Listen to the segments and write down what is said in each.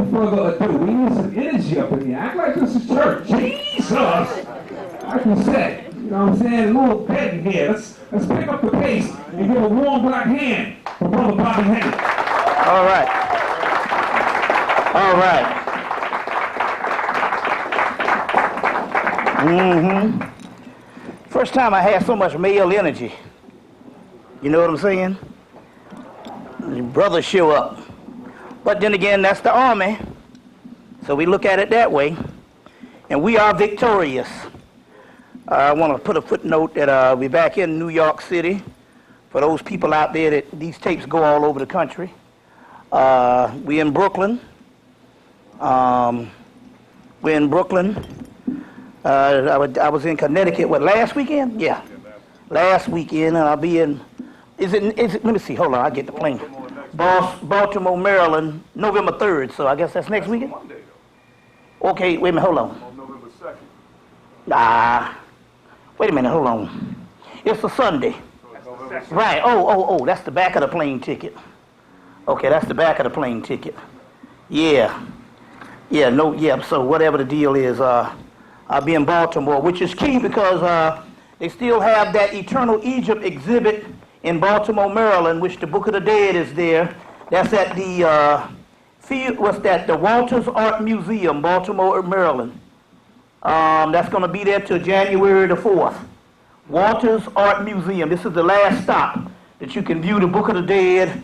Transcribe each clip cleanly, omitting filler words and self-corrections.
no further ado, we need some energy up in here. Act like this is church. Jesus! Like we said, you know what I'm saying? A little bit here. Let's pick up the pace and give a warm black hand for Brother Bobby Hemmitt. All right. All right. First time I had so much male energy. You know what I'm saying? The brothers show up. But then again, that's the army. So we look at it that way. And we are victorious. I want to put a footnote that we're back in New York City. For those people out there that these tapes go all over the country. We're in Brooklyn. We're in Brooklyn. I was in Connecticut, what, last weekend? Yeah. Last weekend, and I'll be in, is it, let me see, hold on, I'll get the plane. Baltimore, Maryland, November 3rd, so I guess that's next weekend? Okay, wait a minute, hold on. November 2nd. Wait a minute, hold on. It's a Sunday. Right, oh, that's the back of the plane ticket. Okay, that's the back of the plane ticket. Yeah, so whatever the deal is, I'll be in Baltimore, which is key because they still have that Eternal Egypt exhibit in Baltimore, Maryland, which the Book of the Dead is there. That's at the the Walters Art Museum, Baltimore, Maryland. That's going to be there till January the 4th. Walters Art Museum. This is the last stop that you can view the Book of the Dead.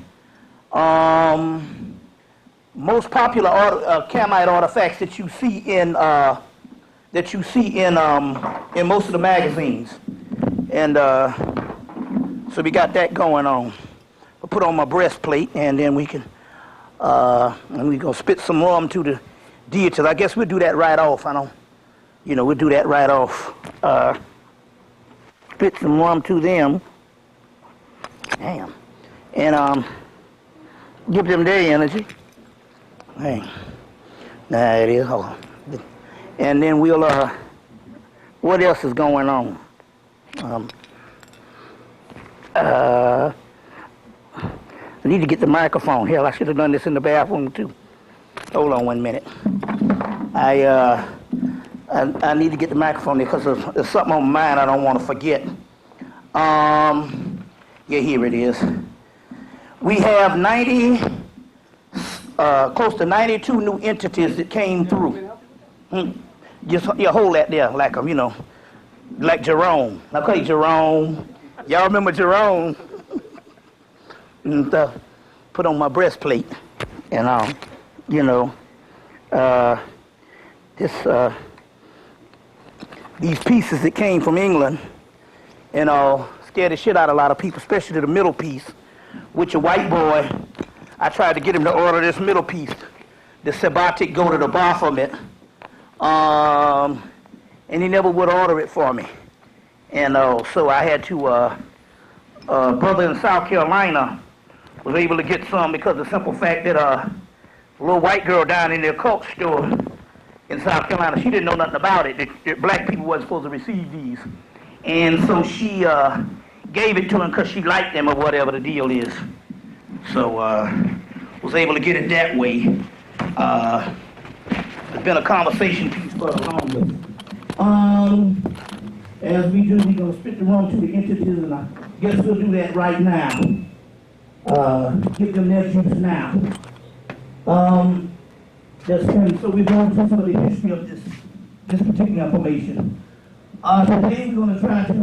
Most popular Camite artifacts that you see in most of the magazines, and so we got that going on. I'll put on my breastplate, and then we can and we gonna spit some rum to the deities. I guess we'll do that right off. We'll do that right off. Spit some rum to them. Damn, and give them their energy. Hey, there it is. Hold on. And then we'll, what else is going on? I need to get the microphone. Hell, I should have done this in the bathroom too. Hold on 1 minute. I need to get the microphone there because there's something on my mind I don't want to forget. Yeah, here it is. We have close to 92 new entities that came through. Just hold that there, like like Jerome. Okay, Jerome. Y'all remember Jerome? And put on my breastplate, and these pieces that came from England, scared the shit out of a lot of people, especially the middle piece, which a white boy. I tried to get him to order this middle piece, the Sabbatic go to the Baphomet. And he never would order it for me. And so I had to, brother in South Carolina was able to get some because of the simple fact that a little white girl down in the occult store in South Carolina, she didn't know nothing about it. That black people wasn't supposed to receive these. And so she gave it to him because she liked them or whatever the deal is. So was able to get it that way. It's been a conversation piece for a long way. As we do, we're going to spit the rum to the entities, and I guess we'll do that right now. Give them their juice now. So we're going through some of the history of this particular information. Today we're going to try to,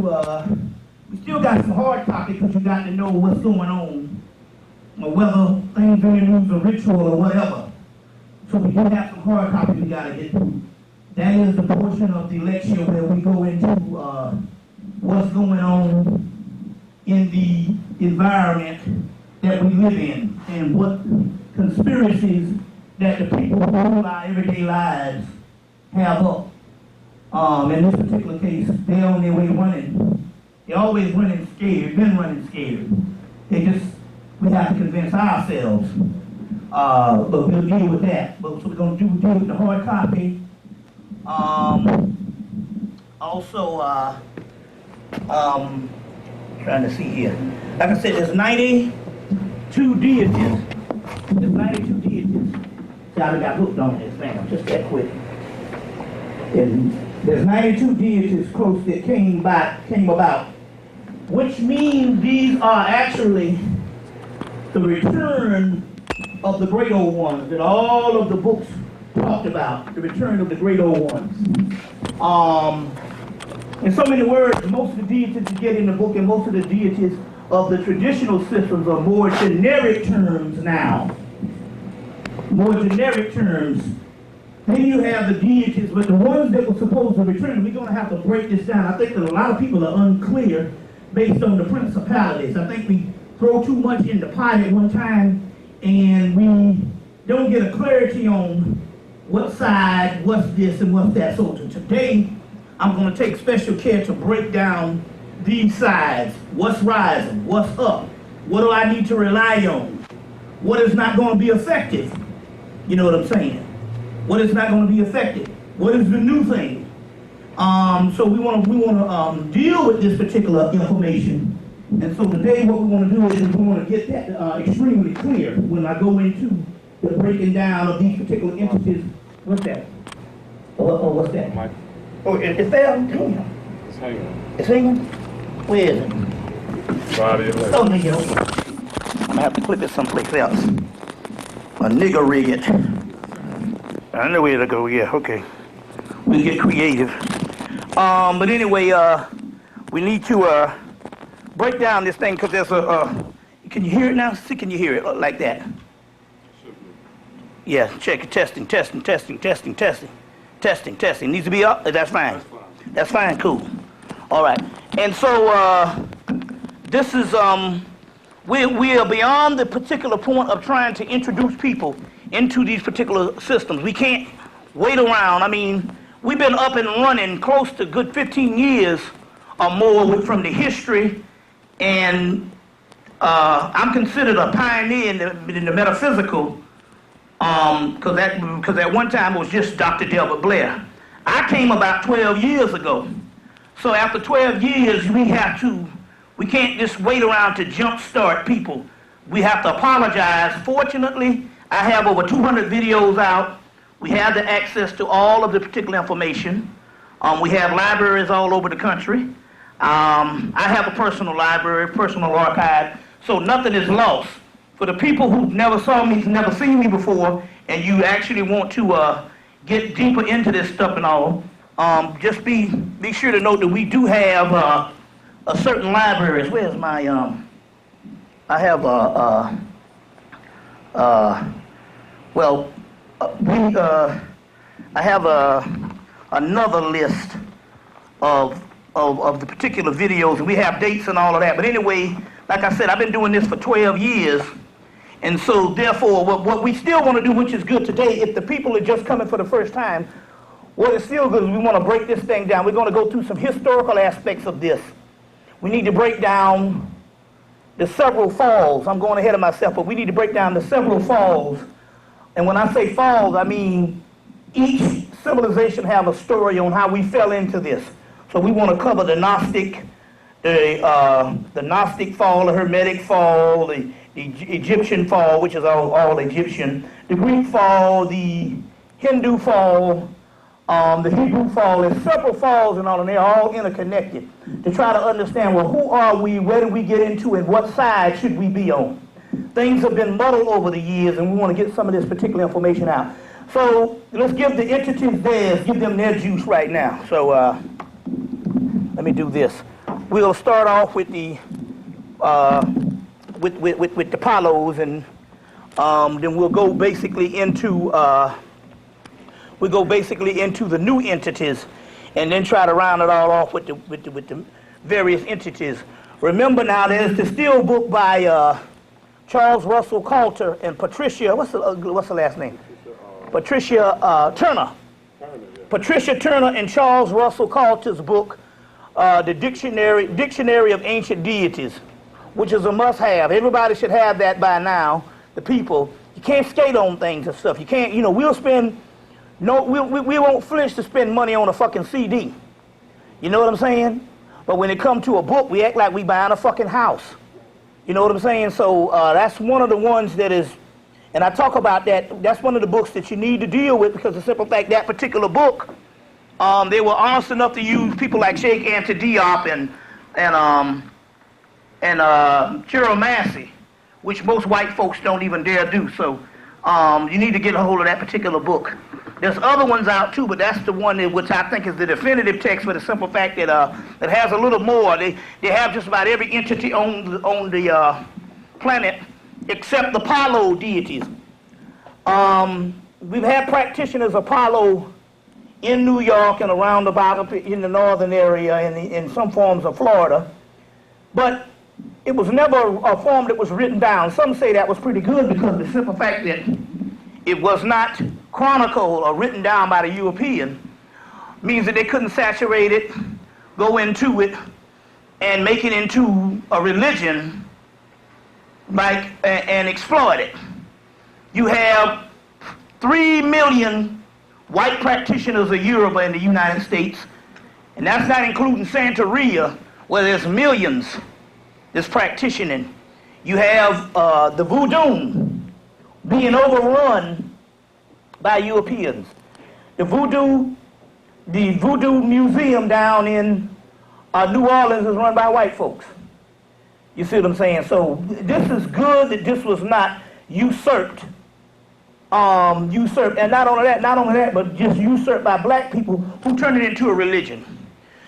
we still got some hard copy because you got to know what's going on, or whether things are in a ritual or whatever. So we do have some hard copy we got to get through. That is the portion of the lecture where we go into what's going on in the environment that we live in and what conspiracies that the people who rule our everyday lives have up. In this particular case, they're on their way running. They're always running scared, been running scared. We have to convince ourselves. But we'll deal with that. So we're going to deal with the hard copy. Trying to see here. Like I said, there's 92 deities. See, I got hooked on this thing, just that quick. And there's 92 deities close that came about, which means these are actually the return of the great old ones that all of the books talked about, the return of the great old ones. In so many words, most of the deities you get in the book and most of the deities of the traditional systems are more generic terms now. More generic terms. Then you have the deities, but the ones that were supposed to return, we're going to have to break this down. I think that a lot of people are unclear based on the principalities. I think we throw too much in the pot at one time, and we don't get a clarity on what side, what's this, and what's that. So today, I'm going to take special care to break down these sides. What's rising? What's up? What do I need to rely on? What is not going to be effective? You know what I'm saying? What is not going to be effective? What is the new thing? So we want to deal with this particular information. And so today what we want to do is we want to get that extremely clear when I go into the breaking down of these particular entities. What's that? What's that? Mike. Oh, it's there? Damn. It's hanging. It's hanging? Where is it? Body of Oh, nigga. I'm going to have to clip it someplace else. A nigga rig it. I know where to go, yeah, okay. We'll get creative. But anyway, we need to break down this thing because there's can you hear it now? See, can you hear it like that? Yeah, check it, testing. Needs to be up? That's fine. That's fine, cool. All right. And so this is, we are beyond the particular point of trying to introduce people into these particular systems. We can't wait around. I mean, we've been up and running close to good 15 years or more from the history, and I'm considered a pioneer in the metaphysical, because at one time it was just Dr. Delbert Blair. I came about 12 years ago. So after 12 years, we can't just wait around to jumpstart people. We have to apologize. Fortunately, I have over 200 videos out. We have the access to all of the particular information. We have libraries all over the country. I have a personal library, personal archive, so nothing is lost. For the people who never saw me, never seen me before, and you actually want to get deeper into this stuff and all, just be sure to note that we do have a certain libraries. Where's my, I have I have another list of the particular videos, and we have dates and all of that. But anyway, like I said, I've been doing this for 12 years, and so therefore, what we still want to do, which is good today, if the people are just coming for the first time, what is still good is we want to break this thing down. We're going to go through some historical aspects of this. We need to break down the several falls. I'm going ahead of myself, but we need to break down the several falls. And when I say falls, I mean each civilization have a story on how we fell into this. So we want to cover the Gnostic, the Gnostic fall, the Hermetic fall, the Egyptian fall, which is all Egyptian, the Greek fall, the Hindu fall, the Hebrew fall. There's several falls and all, and they're all interconnected to try to understand, well, who are we, where do we get into, and what side should we be on? Things have been muddled over the years, and we want to get some of this particular information out. So let's give the entities theirs, give them their juice right now. So let me do this. We'll start off with the with the Palos, and then we'll go basically into the new entities, and then try to round it all off with the various entities. Remember now, there's the Still book by Charles Russell Coulter and Patricia. What's the last name? Patricia Turner. Patricia Turner and Charles Russell Coulter's book, the Dictionary of Ancient Deities, which is a must-have. Everybody should have that by now. The people, you can't skate on things and stuff. You can't, we won't flinch to spend money on a fucking CD. You know what I'm saying? But when it comes to a book, we act like we buying a fucking house. You know what I'm saying? So that's one of the ones that is And I talk about that. That's one of the books that you need to deal with, because the simple fact that particular book, they were honest enough to use people like Sheikh Anta Diop and Gerald Massey, which most white folks don't even dare do. So you need to get a hold of that particular book. There's other ones out too, but that's the one that, which I think is the definitive text, for the simple fact that it has a little more. They have just about every entity on the planet except the Apollo deities. We've had practitioners of Apollo in New York and around about in the northern area and in some forms of Florida, but it was never a form that was written down. Some say that was pretty good, because the simple fact that it was not chronicled or written down by the European means that they couldn't saturate it, go into it, and make it into a religion, like, and exploit it. You have 3 million white practitioners of Europe in the United States, and that's not including Santeria, where there's millions that's practicing. You have the voodoo being overrun by Europeans. The voodoo museum down in New Orleans is run by white folks. You see what I'm saying? So this is good that this was not usurped. And not only that, but just usurped by black people who turned it into a religion.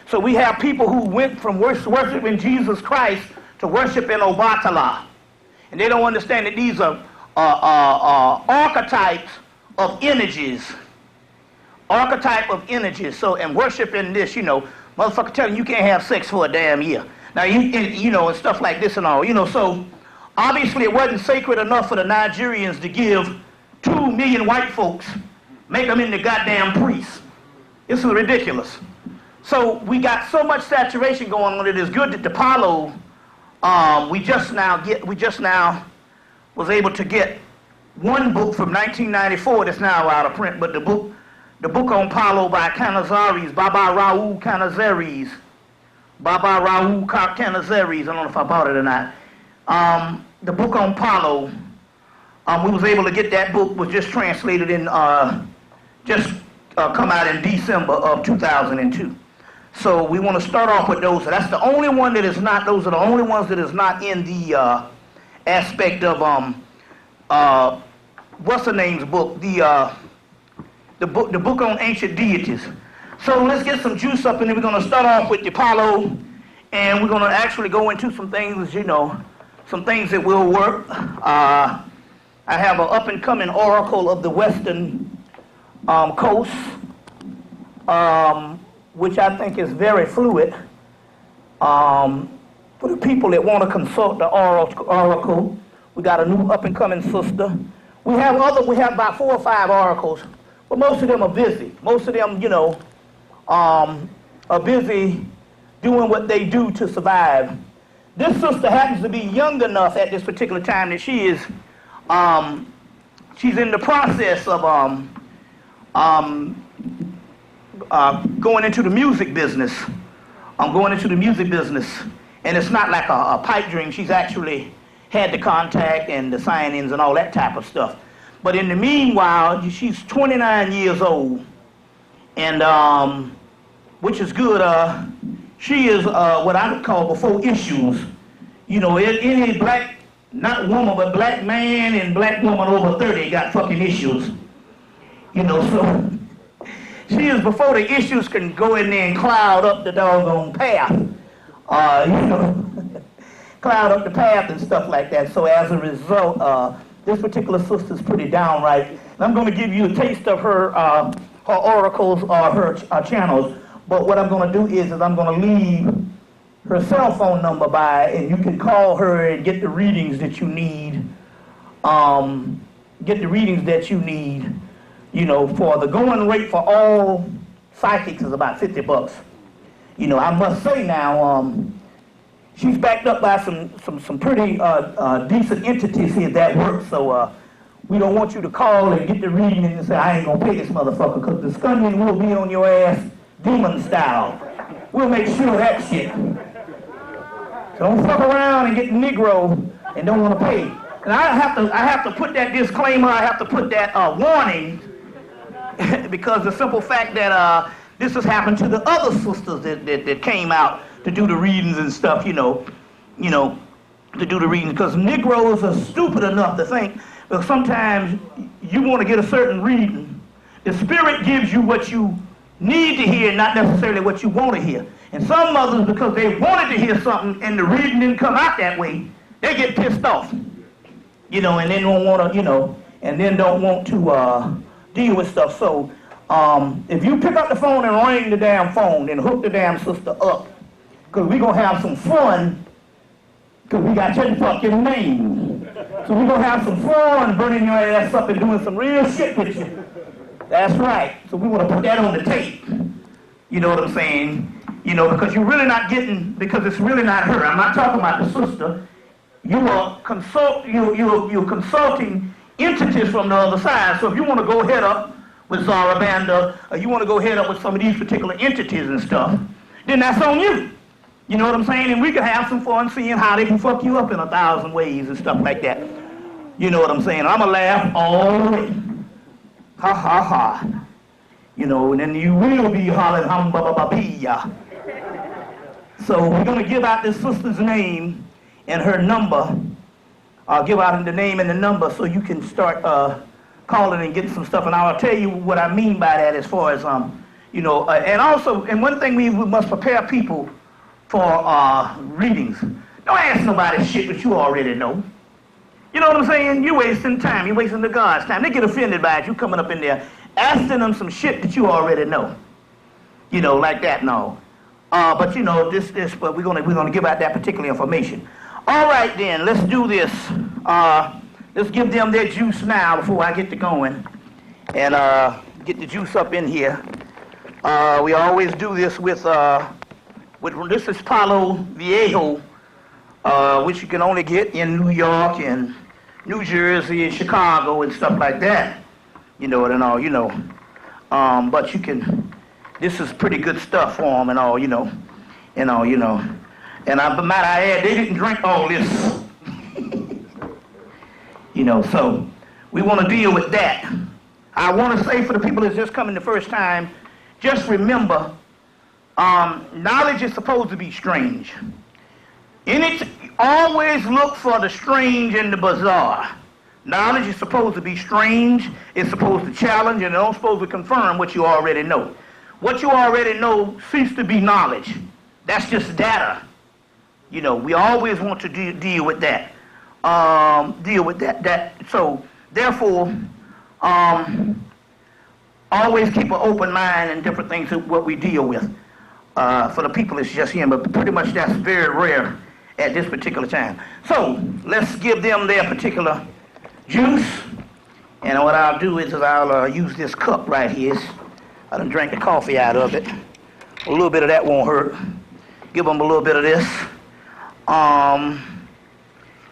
So we have people who went from worshiping Jesus Christ to worshiping Obatala. And they don't understand that these are archetypes of images. Archetype of images. So, and worshiping this, motherfucker telling you can't have sex for a damn year. Now, and stuff like this and all, so obviously it wasn't sacred enough for the Nigerians to give 2 million white folks, make them into goddamn priests. This is ridiculous. So we got so much saturation going on. It is good that the Apollo, we just now was able to get one book from 1994 that's now out of print, but the book on Apollo by Canizares, Baba Raoul Canizares, I don't know if I bought it or not. The book on Apollo, we was able to get that book, was just translated in, come out in December of 2002. So we want to start off with those. So that's the only one that is not, those are the only ones that is not in the aspect of, what's the name's book? The book on ancient deities. So let's get some juice up, and then we're going to start off with the Apollo, and we're going to actually go into some things, some things that will work. I have an up-and-coming oracle of the Western coast, which I think is very fluid. For the people that want to consult the oracle, we got a new up-and-coming sister. We have about 4 or 5 oracles, but most of them are busy. Most of them, are busy doing what they do to survive. This sister happens to be young enough at this particular time that she is, she's in the process of going into the music business. And it's not like a pipe dream. She's actually had the contact and the sign-ins and all that type of stuff. But in the meanwhile, she's 29 years old, and which is good. She is what I would call before issues. Any black, not woman, but black man and black woman over 30 got fucking issues. So she is before the issues can go in there and cloud up the doggone path. Cloud up the path and stuff like that. So as a result, this particular sister's pretty downright. And I'm going to give you a taste of her oracles or her channels. But what I'm going to do is I'm going to leave her cell phone number by, and you can call her and get the readings that you need. For the going rate for all psychics is about $50. I must say now, she's backed up by some pretty decent entities here that work. So we don't want you to call and get the reading and say, I ain't gonna pay this motherfucker, because the scunion will be on your ass demon style. We'll make sure of that shit. So don't fuck around and get Negro and don't want to pay. And I have to put that disclaimer, I have to put that warning, because the simple fact that this has happened to the other sisters that came out to do the readings and stuff, to do the readings, because Negroes are stupid enough to think that sometimes you want to get a certain reading. The Spirit gives you what you need to hear, not necessarily what you want to hear. And some mothers, because they wanted to hear something and the reading didn't come out that way, they get pissed off, and then don't want to, and then don't want to deal with stuff. So if you pick up the phone and ring the damn phone and hook the damn sister up, because we're going to have some fun, because we got your fucking name. So we're going to have some fun burning your ass up and doing some real shit with you. That's right. So we want to put that on the tape. You know what I'm saying? Because you're really not getting, because it's really not her. I'm not talking about the sister. You're consulting entities from the other side. So if you want to go head up with Zarabanda, or you want to go head up with some of these particular entities and stuff, then that's on you. You know what I'm saying? And we can have some fun seeing how they can fuck you up in 1,000 ways and stuff like that. You know what I'm saying? I'm going to laugh all the way. Ha ha ha. And then you will be hollering hum ba ba ba pee. So we're going to give out this sister's name and her number. I'll give out the name and the number so you can start calling and getting some stuff. And I'll tell you what I mean by that as far as, and also, and one thing we must prepare people for readings. Don't ask nobody shit that you already know. You know what I'm saying? You're wasting time. You're wasting the God's time. They get offended by it. You coming up in there asking them some shit that you already know. Like that, no. But but we're gonna give out that particular information. All right then, let's do this. Let's give them their juice now before I get to going, and get the juice up in here. We always do this with this is Palo Viejo, which you can only get in New York and New Jersey and Chicago and stuff like that. And all, but you can, this is pretty good stuff for them and all, and I might add, they didn't drink all this, so we want to deal with that. I want to say for the people that's just coming the first time, just remember, knowledge is supposed to be strange. Always look for the strange and the bizarre. Knowledge is supposed to be strange, it's supposed to challenge, and it's not supposed to confirm what you already know. What you already know ceases to be knowledge. That's just data. We always want to deal with that. So, therefore, always keep an open mind and different things of what we deal with. For the people, it's just him, but pretty much that's very rare at this particular time. So, let's give them their particular juice. And what I'll do is I'll use this cup right here. I done drank the coffee out of it. A little bit of that won't hurt. Give them a little bit of this.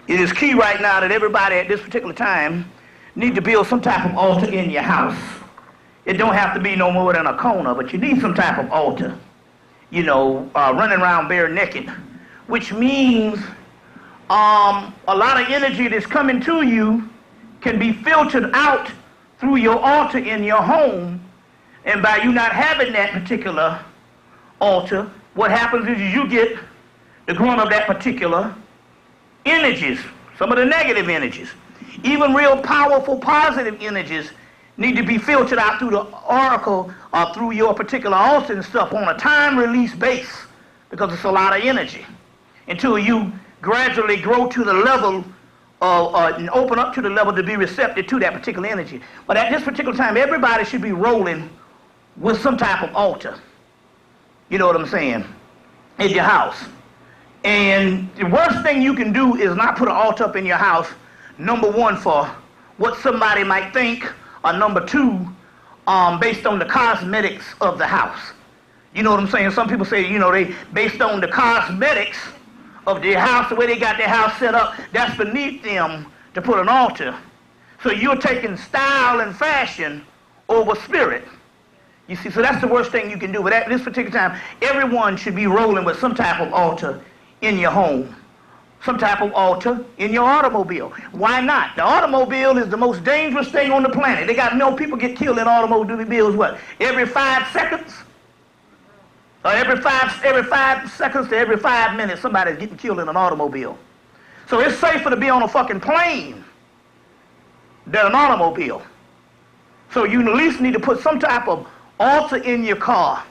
It is key right now that everybody at this particular time need to build some type of altar in your house. It don't have to be no more than a corner, but you need some type of altar. Running around bare naked, which means a lot of energy that's coming to you can be filtered out through your altar in your home. And by you not having that particular altar, what happens is you get the grunt of that particular energies, some of the negative energies. Even real powerful positive energies need to be filtered out through the oracle or through your particular altar and stuff on a time-release base, because it's a lot of energy, until you gradually grow to the level and open up to the level to be receptive to that particular energy. But at this particular time, everybody should be rolling with some type of altar. You know what I'm saying? In your house. And the worst thing you can do is not put an altar up in your house, number one, for what somebody might think, or number two, based on the cosmetics of the house. You know what I'm saying? Some people say, they based on the cosmetics of their house, the way they got their house set up, that's beneath them to put an altar. So you're taking style and fashion over spirit. You see, so that's the worst thing you can do. But at this particular time, everyone should be rolling with some type of altar in your home. some type of altar in your automobile. Why not? The automobile is the most dangerous thing on the planet. They got people get killed in automobiles, what, every 5 seconds? Or every 5 seconds to every 5 minutes, somebody's getting killed in an automobile. So it's safer to be on a fucking plane than an automobile. So you at least need to put some type of altar in your car.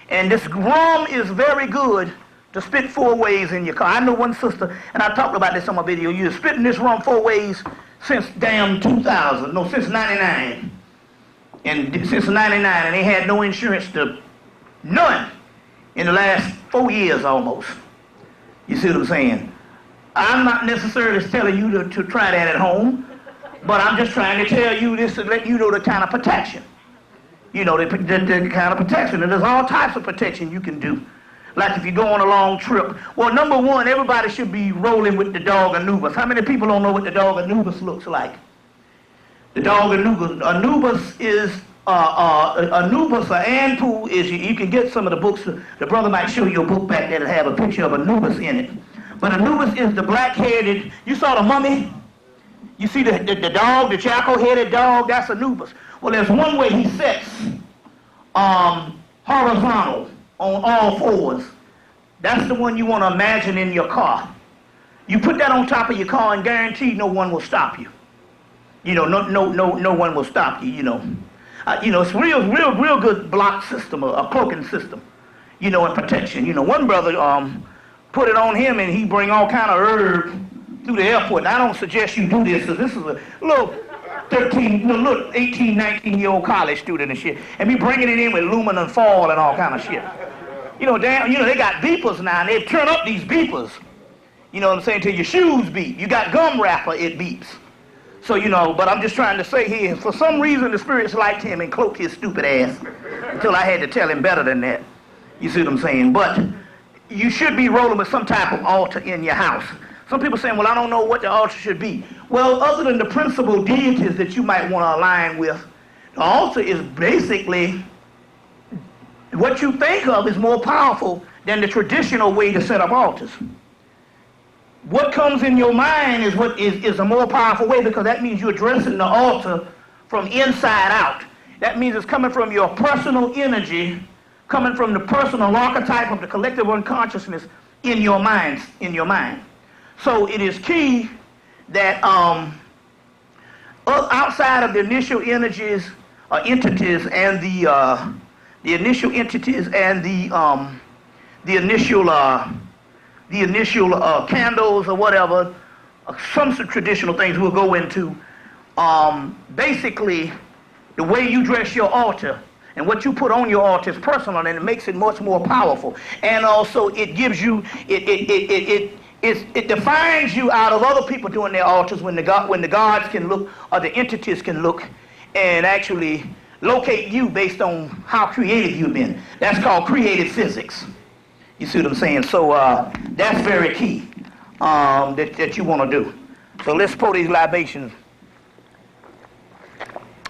And this rum is very good to spit 4 ways in your car. I know one sister, and I talked about this on my video, you're spitting this rum 4 ways since damn 2000, no, since 99. And since 99, and they had no insurance to none in the last 4 years almost. You see what I'm saying? I'm not necessarily telling you to try that at home, but I'm just trying to tell you this to let you know the kind of protection. You know, the kind of protection. And there's all types of protection you can do. Like if you go on a long trip. Well, number one, everybody should be rolling with the dog Anubis. How many people don't know what the dog Anubis looks like? The dog Anubis is, Anubis or Anpu is, you can get some of the books. The brother might show you a book back there that have a picture of Anubis in it. But Anubis is the black-headed, you saw the mummy? You see the dog, the jackal-headed dog, that's Anubis. Well, there's one way he sits horizontal on all 4s. That's the one you want to imagine in your car. You put that on top of your car and guarantee no one will stop you. You know, no one will stop you, you know. It's real good block system, a cloaking system, you know, and protection. You know, one brother put it on him and he bring all kind of herb through the airport. And I don't suggest you do this, because this is a little 18, 19-year-old college student and shit. And be bringing it in with aluminum foil and all kind of shit. You know, they got beepers now, and they've turned up these beepers. You know what I'm saying? Till your shoes beep. You got gum wrapper, it beeps. So, you know, but I'm just trying to say here, for some reason the spirits liked him and cloaked his stupid ass until I had to tell him better than that. You see what I'm saying? But you should be rolling with some type of altar in your house. Some people saying, well, I don't know what the altar should be. Well, other than the principal deities that you might want to align with, the altar is basically, what you think of is more powerful than the traditional way to set up altars. What comes in your mind is what is a more powerful way, because that means you're addressing the altar from inside out. That means it's coming from your personal energy, coming from the personal archetype of the collective unconsciousness in your mind. So it is key that outside of the initial entities and the initial entities and the initial candles or whatever, some traditional things we'll go into. Basically, the way you dress your altar and what you put on your altar is personal, and it makes it much more powerful. And also, it gives you it defines you out of other people doing their altars when the gods can look, or the entities can look and actually locate you based on how creative you've been. That's called creative physics. You see what I'm saying? So that's very key that you want to do. So let's pour these libations.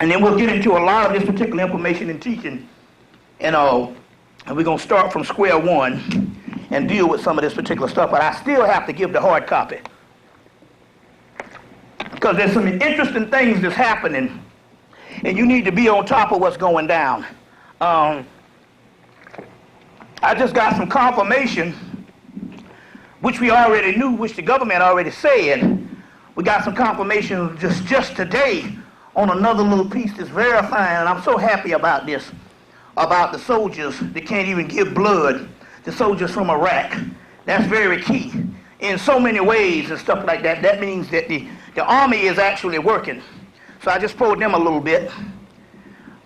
And then we'll get into a lot of this particular information and teaching. And we're going to start from square one and deal with some of this particular stuff. But I still have to give the hard copy, because there's some interesting things that's happening, and you need to be on top of what's going down. I just got some confirmation, which we already knew, which the government already said. We got some confirmation just today on another little piece that's verifying, and I'm so happy about this, about the soldiers that can't even give blood, the soldiers from Iraq. That's very key in so many ways and stuff like that. That means that the army is actually working. So I just poured them a little bit.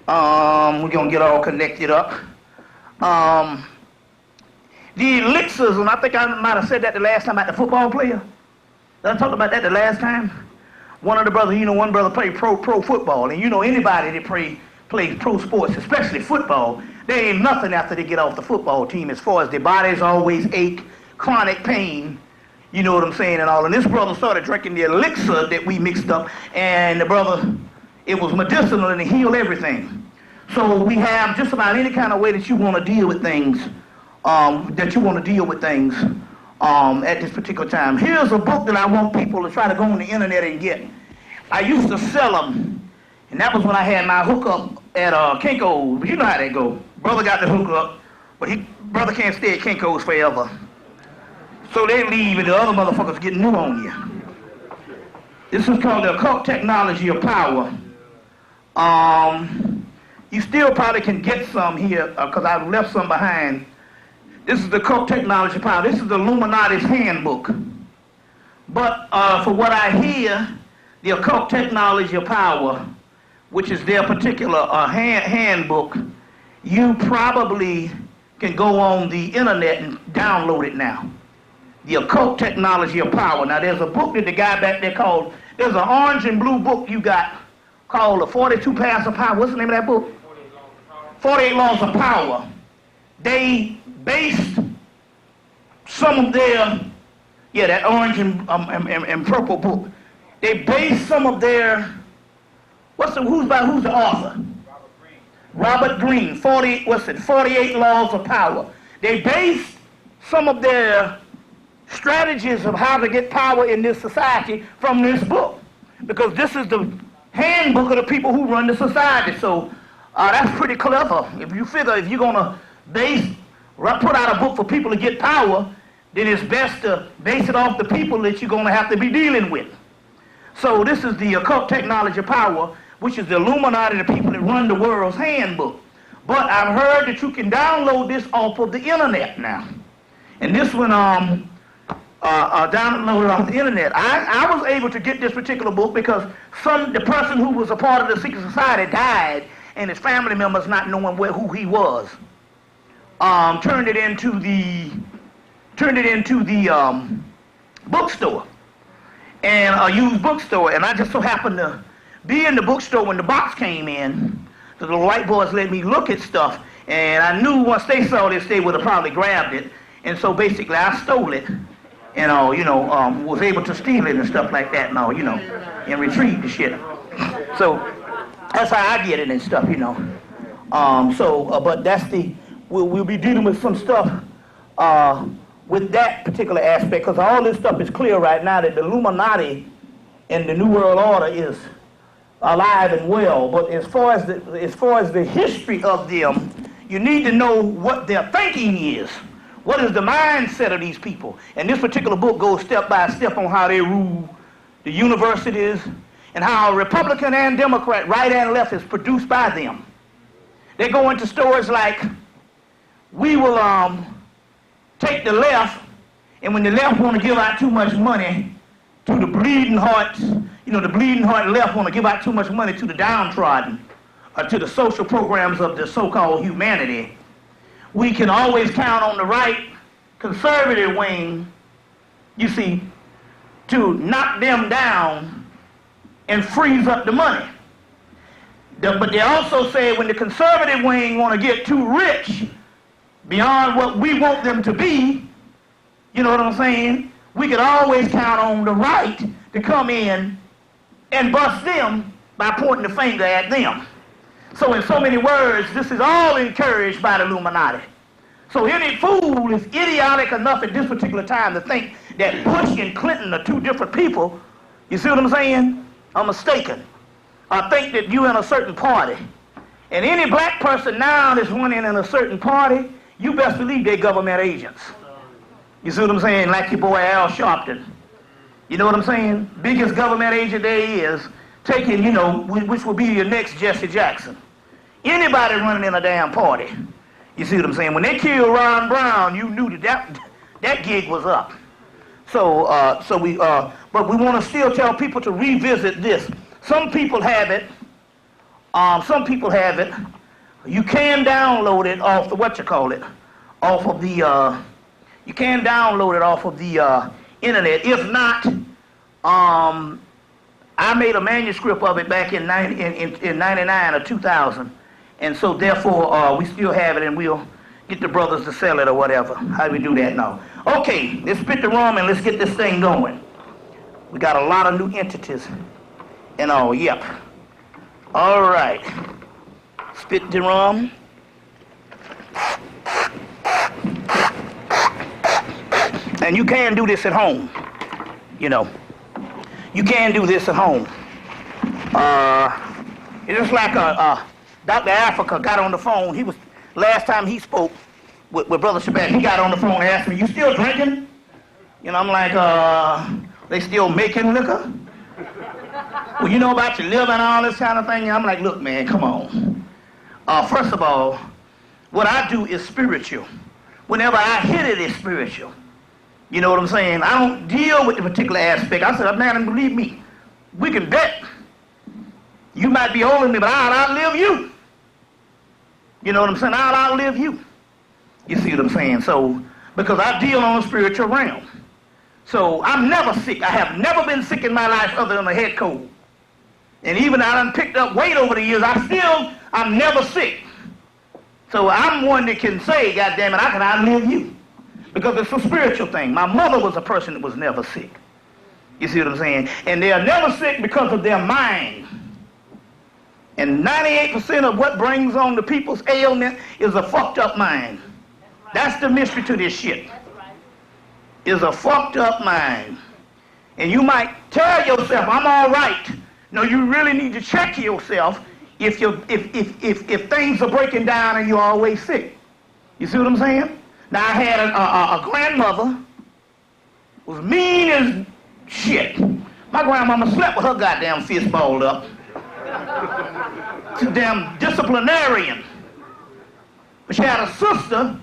We're going to get all connected up. The elixirs, and I think I might have said that the last time about the football player. Did I talk about that the last time? One of the brothers, one brother played pro football, and anybody that plays pro sports, especially football, they ain't nothing after they get off the football team as far as their bodies always ache, chronic pain, you know what I'm saying, and all. And this brother started drinking the elixir that we mixed up, and the brother, it was medicinal and it healed everything. So we have just about any kind of way that you want to deal with things, at this particular time. Here's a book that I want people to try to go on the internet and get. I used to sell them, and that was when I had my hookup at Kinko's. But you know how they go. Brother got the hookup, but brother can't stay at Kinko's forever. So they leave and the other motherfuckers get new on you. This is called the Occult Technology of Power. You still probably can get some here because I left some behind. This is the Occult Technology of Power. This is the Illuminati's handbook. But for what I hear, the Occult Technology of Power, which is their particular handbook, you probably can go on the internet and download it now. The Occult Technology of Power. Now there's a book that the guy back there called, there's an orange and blue book you got called The 42 Paths of Power. What's the name of that book? 48 Laws of Power. They based some of their, that orange and purple book. They based some of their, who's the author? Robert Greene. 48 Laws of Power. They based some of their strategies of how to get power in this society from this book. Because this is the handbook of the people who run the society. So that's pretty clever. If you figure if you're going to put out a book for people to get power, then it's best to base it off the people that you're going to have to be dealing with. So this is the Occult Technology of Power, which is the Illuminati, the people that run the world's handbook. But I've heard that you can download this off of the internet now. And this one, downloaded off the internet. I was able to get this particular book because the person who was a part of the secret society died, and his family members not knowing who he was, turned it into the bookstore, and a used bookstore. And I just so happened to be in the bookstore when the box came in. The little white boys let me look at stuff, and I knew once they saw this, they would have probably grabbed it. And so basically, I stole it. And was able to steal it and stuff like that, and retrieve the shit. So that's how I get it and stuff, but that's we'll be dealing with some stuff with that particular aspect, because all this stuff is clear right now that the Illuminati and the New World Order is alive and well. But as far as the history of them, you need to know what their thinking is. What is the mindset of these people? And this particular book goes step by step on how they rule the universities and how Republican and Democrat, right and left, is produced by them. They go into stories like, we will take the left, and when the left want to give out too much money to the bleeding hearts, the bleeding heart left want to give out too much money to the downtrodden, or to the social programs of the so-called humanity, we can always count on the right conservative wing, to knock them down and freeze up the money. But they also say when the conservative wing want to get too rich beyond what we want them to be, you know what I'm saying? We can always count on the right to come in and bust them by pointing the finger at them. So in so many words, this is all encouraged by the Illuminati. So any fool is idiotic enough at this particular time to think that Bush and Clinton are two different people, you see what I'm saying, are mistaken. Or think that you're in a certain party. And any black person now that's running in a certain party, you best believe they're government agents. You see what I'm saying? Like your boy Al Sharpton. You know what I'm saying? Biggest government agent there is, taking, which will be your next Jesse Jackson. Anybody running in a damn party. You see what I'm saying? When they killed Ron Brown, you knew that gig was up. But we want to still tell people to revisit this. Some people have it. You can download it off the you can download it off of the internet. If not, I made a manuscript of it back in 99 or 2000. And so therefore, we still have it, and we'll get the brothers to sell it or whatever. How do we do that now? Okay, let's spit the rum and let's get this thing going. We got a lot of new entities and all, yep. All right. Spit the rum. And And you can do this at home. You know, you can do this at home. It's just like Dr. Africa got on the phone. He was, last time he spoke with Brother Shabbat, he got on the phone and asked me, "You still drinking?" You know, I'm like, they still making liquor? Well, you know about your liver and all this kind of thing? I'm like, look, man, come on. First of all, what I do is spiritual. Whenever I hit it, it's spiritual. You know what I'm saying? I don't deal with the particular aspect. I said, man, believe me, we can bet. You might be older than me, but I'll outlive you. You know what I'm saying? I'll outlive you. You see what I'm saying? So, because I deal on the spiritual realm. So, I'm never sick. I have never been sick in my life other than a head cold. And even though I done picked up weight over the years, I'm never sick. So, I'm one that can say, goddamn it, I can outlive you. Because it's a spiritual thing. My mother was a person that was never sick. You see what I'm saying? And they are never sick because of their mind. And 98% of what brings on the people's ailment is a fucked up mind. That's the mystery to this shit. Is a fucked up mind. And you might tell yourself, I'm all right. No, you really need to check yourself if things are breaking down and you're always sick. You see what I'm saying? Now, I had a grandmother who was mean as shit. My grandmama slept with her goddamn fist balled up. She's a damn disciplinarian. But she had a sister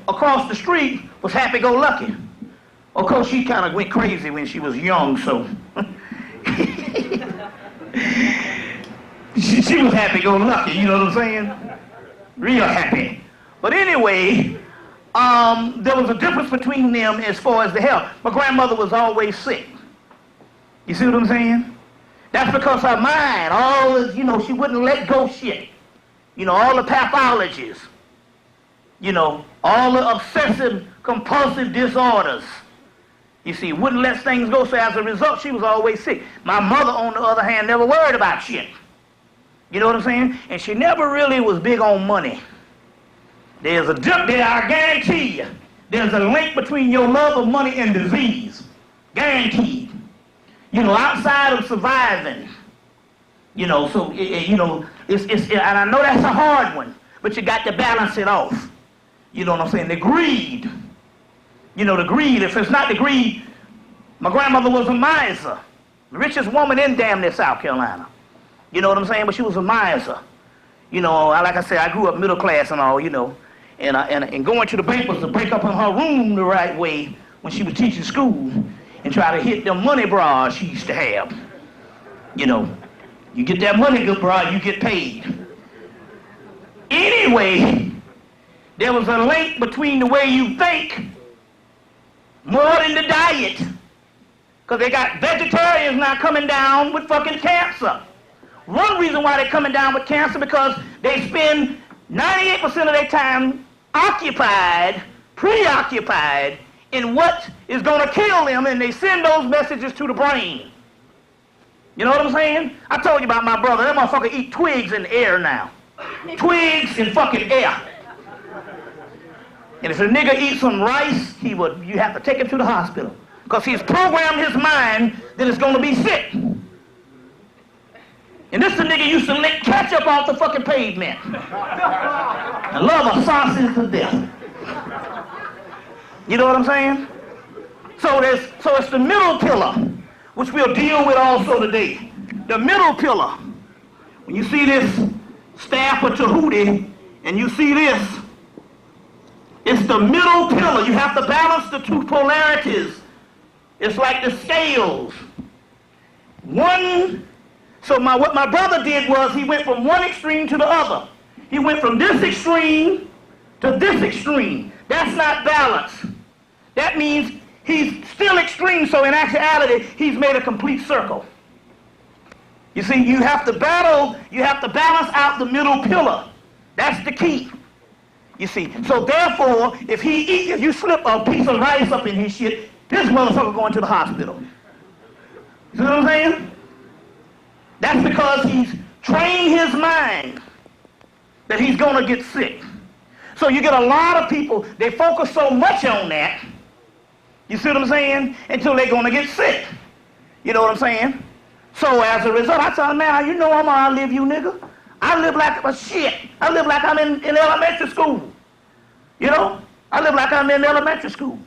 across the street was happy-go-lucky. Of course, she kind of went crazy when she was young, so she was happy-go-lucky, you know what I'm saying? Real happy. But anyway, there was a difference between them as far as the health. My grandmother was always sick. You see what I'm saying? That's because her mind, she wouldn't let go shit. You know, all the pathologies. You know, all the obsessive compulsive disorders. You see, wouldn't let things go, so as a result, she was always sick. My mother, on the other hand, never worried about shit. You know what I'm saying? And she never really was big on money. I guarantee you, there's a link between your love of money and disease. Guaranteed. You know, outside of surviving. You know, so, and I know that's a hard one, but you got to balance it off. You know what I'm saying? The greed. You know, the greed. If it's not the greed, my grandmother was a miser. The richest woman in damn near South Carolina. You know what I'm saying? But she was a miser. You know, like I said, I grew up middle class and all, you know. And going to the bank was to break up in her room the right way when she was teaching school and try to hit them money bras she used to have. You know, you get that money, good bra, you get paid. Anyway, there was a link between the way you think more than the diet. Because they got vegetarians now coming down with fucking cancer. One reason why they're coming down with cancer because they spend 98% of their time preoccupied in what is going to kill them, and they send those messages to the brain. You know what I'm saying? I told you about my brother. That motherfucker eat twigs in the air now. Twigs in fucking air. And if a nigga eats some rice, you have to take him to the hospital. Because he's programmed his mind that it's going to be sick. And this the nigga used to lick ketchup off the fucking pavement. I love a sausage to death. You know what I'm saying? So it's the middle pillar, which we'll deal with also today. The middle pillar. When you see this staff of Tahuti, and you see this, it's the middle pillar. You have to balance the two polarities. It's like the scales. What my brother did was he went from one extreme to the other. He went from this extreme to this extreme. That's not balance. That means he's still extreme, so in actuality, he's made a complete circle. You see, you have to balance out the middle pillar. That's the key. You see, so therefore, if you slip a piece of rice up in his shit, this motherfucker going to the hospital. You see what I'm saying? That's because he's trained his mind that he's going to get sick. So you get a lot of people, they focus so much on that, you see what I'm saying, until they're going to get sick. You know what I'm saying? So as a result, I tell them, man, you know I'm going to outlive you, nigga. I live like a shit. I live like I'm in elementary school. You know? I live like I'm in elementary school.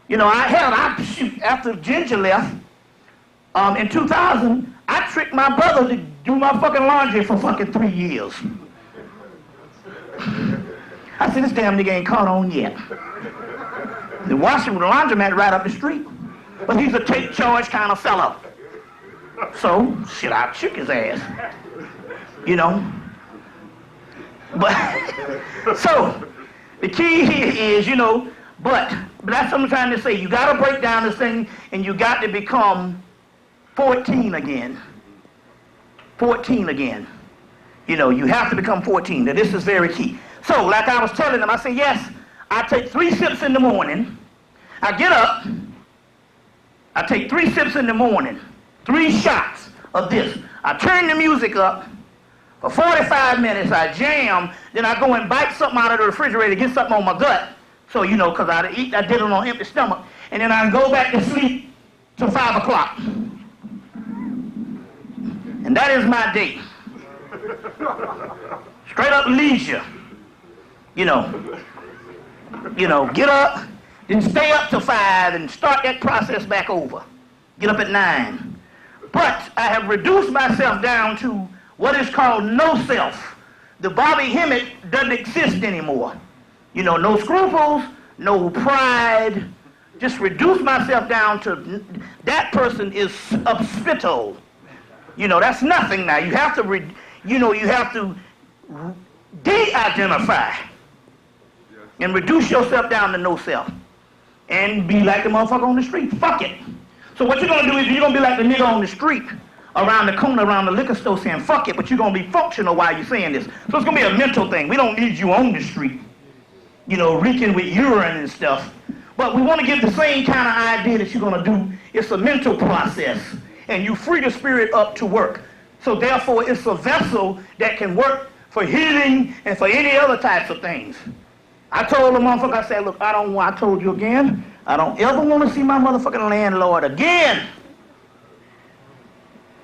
You know, after Ginger left, in 2000, I tricked my brother to do my fucking laundry for fucking 3 years. I said, this damn nigga ain't caught on yet. The washing with the laundromat right up the street. But he's a take charge kind of fellow. So, shit, I shook his ass. You know? But, so, the key here is, you know, but that's what I'm trying to say. You got to break down this thing, and you got to become 14 again. 14 again. You know, you have to become 14. Now, this is very key. So, like I was telling them, I say, yes, I take 3 sips in the morning. I get up. I take 3 sips in the morning. 3 shots of this. I turn the music up. For 45 minutes, I jam. Then I go and bite something out of the refrigerator, get something on my gut. So, you know, because I did it on an empty stomach. And then I go back to sleep till 5 o'clock. And that is my day. Straight up leisure. You know, get up, then stay up till 5 and start that process back over. Get up at 9. But I have reduced myself down to what is called no self. The Bobby Hemmitt doesn't exist anymore. You know, no scruples, no pride. Just reduce myself down to that person is obspito. You know, that's nothing now. You have to, you have to de-identify and reduce yourself down to no self and be like the motherfucker on the street. Fuck it. So what you're going to do is you're going to be like the nigga on the street around the corner, around the liquor store saying fuck it, but you're going to be functional while you're saying this. So it's going to be a mental thing. We don't need you on the street, you know, reeking with urine and stuff. But we want to give the same kind of idea that you're going to do. It's a mental process. And you free the spirit up to work. So therefore, it's a vessel that can work for healing and for any other types of things. I told the motherfucker, I said, look, I told you again, I don't ever want to see my motherfucking landlord again.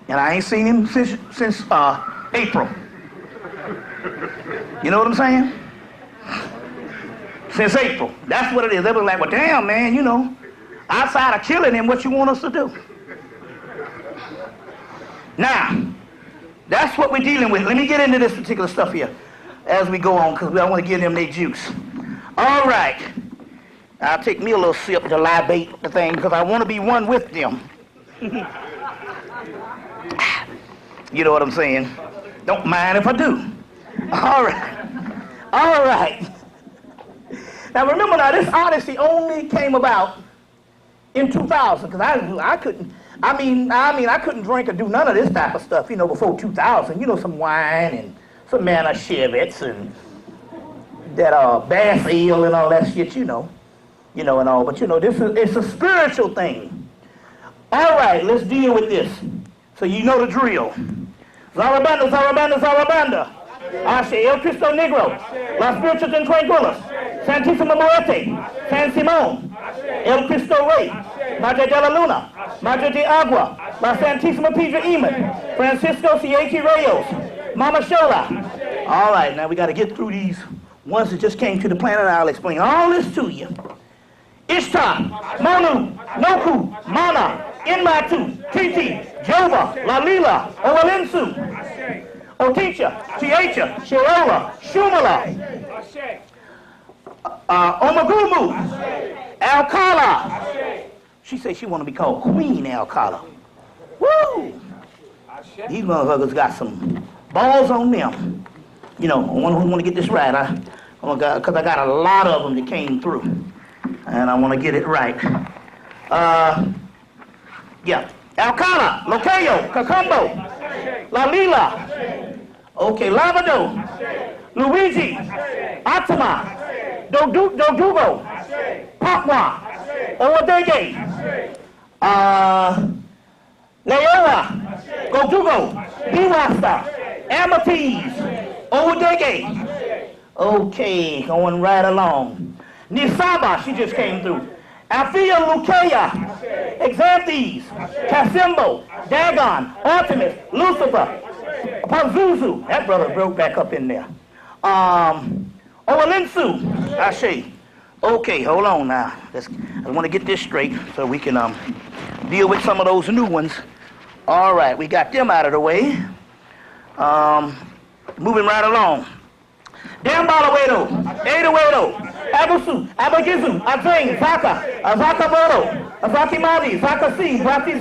And I ain't seen him since April. You know what I'm saying? Since April. That's what it is. They were like, well, damn, man, you know, outside of killing him, what you want us to do? Now, that's what we're dealing with. Let me get into this particular stuff here as we go on, because I want to give them their juice. All right. I'll take me a little sip to libate the thing, because I want to be one with them. You know what I'm saying? Don't mind if I do. All right. All right. Now, remember now, this Odyssey only came about in 2000, because I couldn't... I mean, I couldn't drink or do none of this type of stuff, you know, before 2000. You know, some wine and some Manischewitz and that Bass Ale and all that shit, you know, and all. But you know, it's a spiritual thing. All right, let's deal with this. So you know the drill. Zarabanda, Zarabanda, Zarabanda. Ashe, El Cristo Negro, Las Spiritus and Tranquilos, Santissima Muerte, San Simon, El Cristo Rey, Madre de la Luna, Madre de Agua, La Santísima Piedra Iman, Francisco Sieki Reyes, Mama Shola. All right, now we got to get through these ones that just came to the planet. I'll explain all this to you. Ishtar, Manu, Noku, Mana, Inmatu, Titi, Jova, Lalila, Owalinsu, Oticha, Tiacha, Shirola, Shumala, Omagumu, Alcala. She said she want to be called Queen Alcala. Woo! These motherfuckers got some balls on them. You know, I want to get this right. Because I got a lot of them that came through. And I want to get it right. Yeah. Alcala, Locayo, Cacumbo, Lalila. Okay, Lavado, Luigi, Atama, Dodugo, Papua, Owadege, Leola, Godugo, Biwasta, Amatees, Owadege, Okay, going right along. Nisaba, she just came through. Althea Lukea, Exanthes, Casimbo, Dagon, Artemis, Lucifer, Pazuzu. That brother broke back up in there. Owalinsu, Ashe. Okay, hold on now. I want to get this straight so we can deal with some of those new ones. All right, we got them out of the way. Moving right along. Dambalawedo, Edawedo, Abusu, Abagizu, Azang, Zaka, Azakabodo, Azakimadi, Zakasi, Brati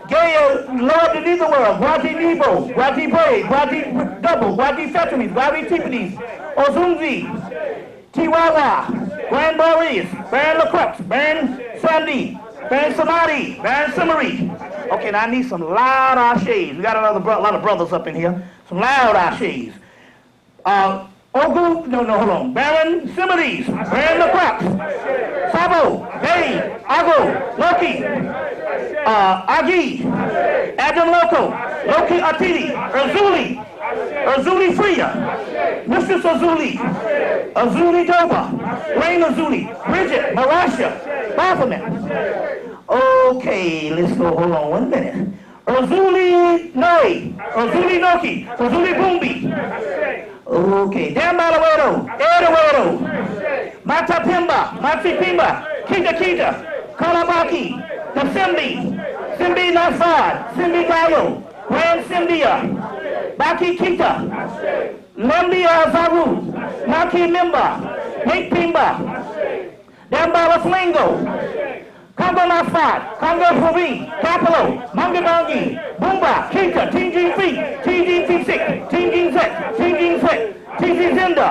Gaya, Lord of the world, Brati Nebo, Brati Bray, Brati Double, Brati Fetumis, Brati Tipides, Ozunzi, Tiwawa, Grand Boris, Baron LaCrux, Baron Sandy, Baron Samadi, Baron Simmery. Okay, now I need some loud ashes. We got a lot of brothers up in here. Some loud ashes. Hold on. Baron Simides, Baron LaCrux, Sabo, Dave, Ago, Loki, Agi, Adam Loco, Loki Atili, Urzuli Freya, Mistress Azuli, Azuli Doba, Rain Azuli, Bridget, Marasha, Baphomet. Okay, let's go, hold on 1 minute. Urzuli Noi, Urzuli Noki, Urzuli Boombi. Okay, Dambalawedo, Edawedo, Matapimba, Matipimba, Kita, Kalabaki, the Simbi Nasad, Simbi Gayo, Grand Simbia, Baki Kita, Lembia Zaru, Naki Mimba, Make Pimba, Dambala Flingo, Congo Nasad, Congo Puri, Capolo, Mangadangi, Bumba, Kita, Tingjin Feet, Tingjin Feet Sick, Tingjin Set, Tingjin Set, Tingjin Zinda,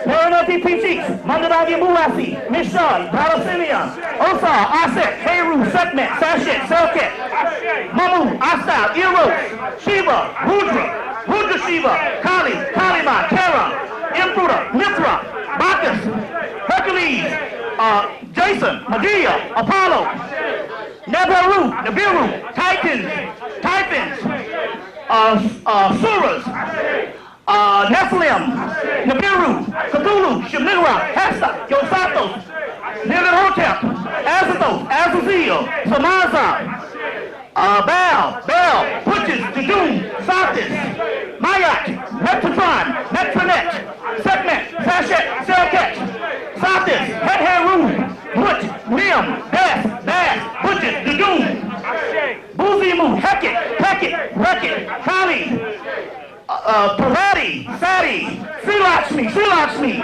Maranati Pichis, Mangadangi Bulasi, Mishon, Palestinian, Osa, Aset, Heru, Sekmet, Sashet, Selket, Mamu, Asta, Eros, Shiva, Rudra Shiva, Kali, Kalima, Terra, Impruda, Mithra, Bacchus, Hercules, Jason, Medea, Apollo, Nibiru, Titans, Suras, Nephilim, Nibiru, Cthulhu, Shemira, Hessa, Yosatos, Nilhotep, Azathos, Azazel, Samaza, Baal, Butches, Jadum, Satis, Mayat, Metatron, Metronet, Sekmet, Sashet, Selket, Satis, Heru, Put, Nim, Bass, Butches, Jadum, Buzimu, Heket, Kali, Parati, Sati, Srilakshmi,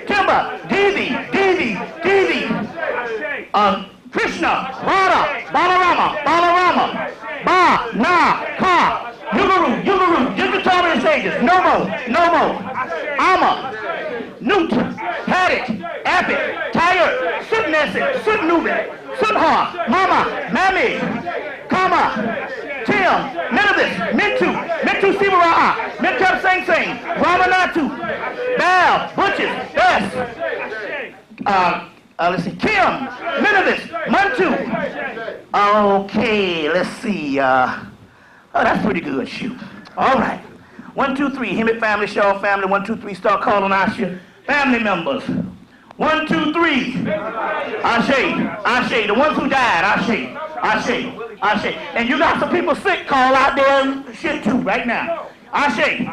Timba, Devi, Krishna, Radha, Balarama, Ba, Na, Ka, Yuguru, Yugatarian stages, Nomo, Ama, Newt, Hadit, Apit, Tired, Sutnesit, Sutnubit, Sutha, Mama, Mami, Kama, Tim, Menabis, Mintu Sivaraha, Mentep Sing, Ramanatu, Bal, Butches, Bess, let's see, Kim, Menabis, Mantu. Okay, let's see, that's pretty good, shoot. All right. 1, 2, 3, Hemmitt family, Shaw family, 1, 2, 3, start calling out your family members. 1, 2, 3. Ashe, the ones who died, Ashe. And you got some people sick, call out there shit too right now. Ashe.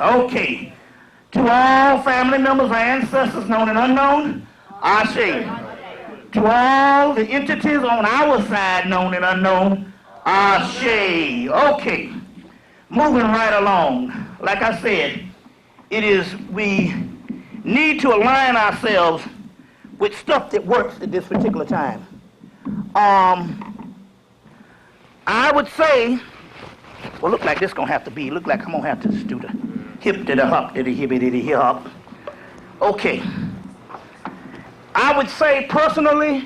Okay. To all family members and ancestors known and unknown, Ashe. To all the entities on our side known and unknown, Ashe. Okay. Moving right along. Like I said, we need to align ourselves with stuff that works at this particular time. I would say, well, look like I'm gonna have to just do the hip to the hop to the hippy to the hip hop. Okay. I would say personally,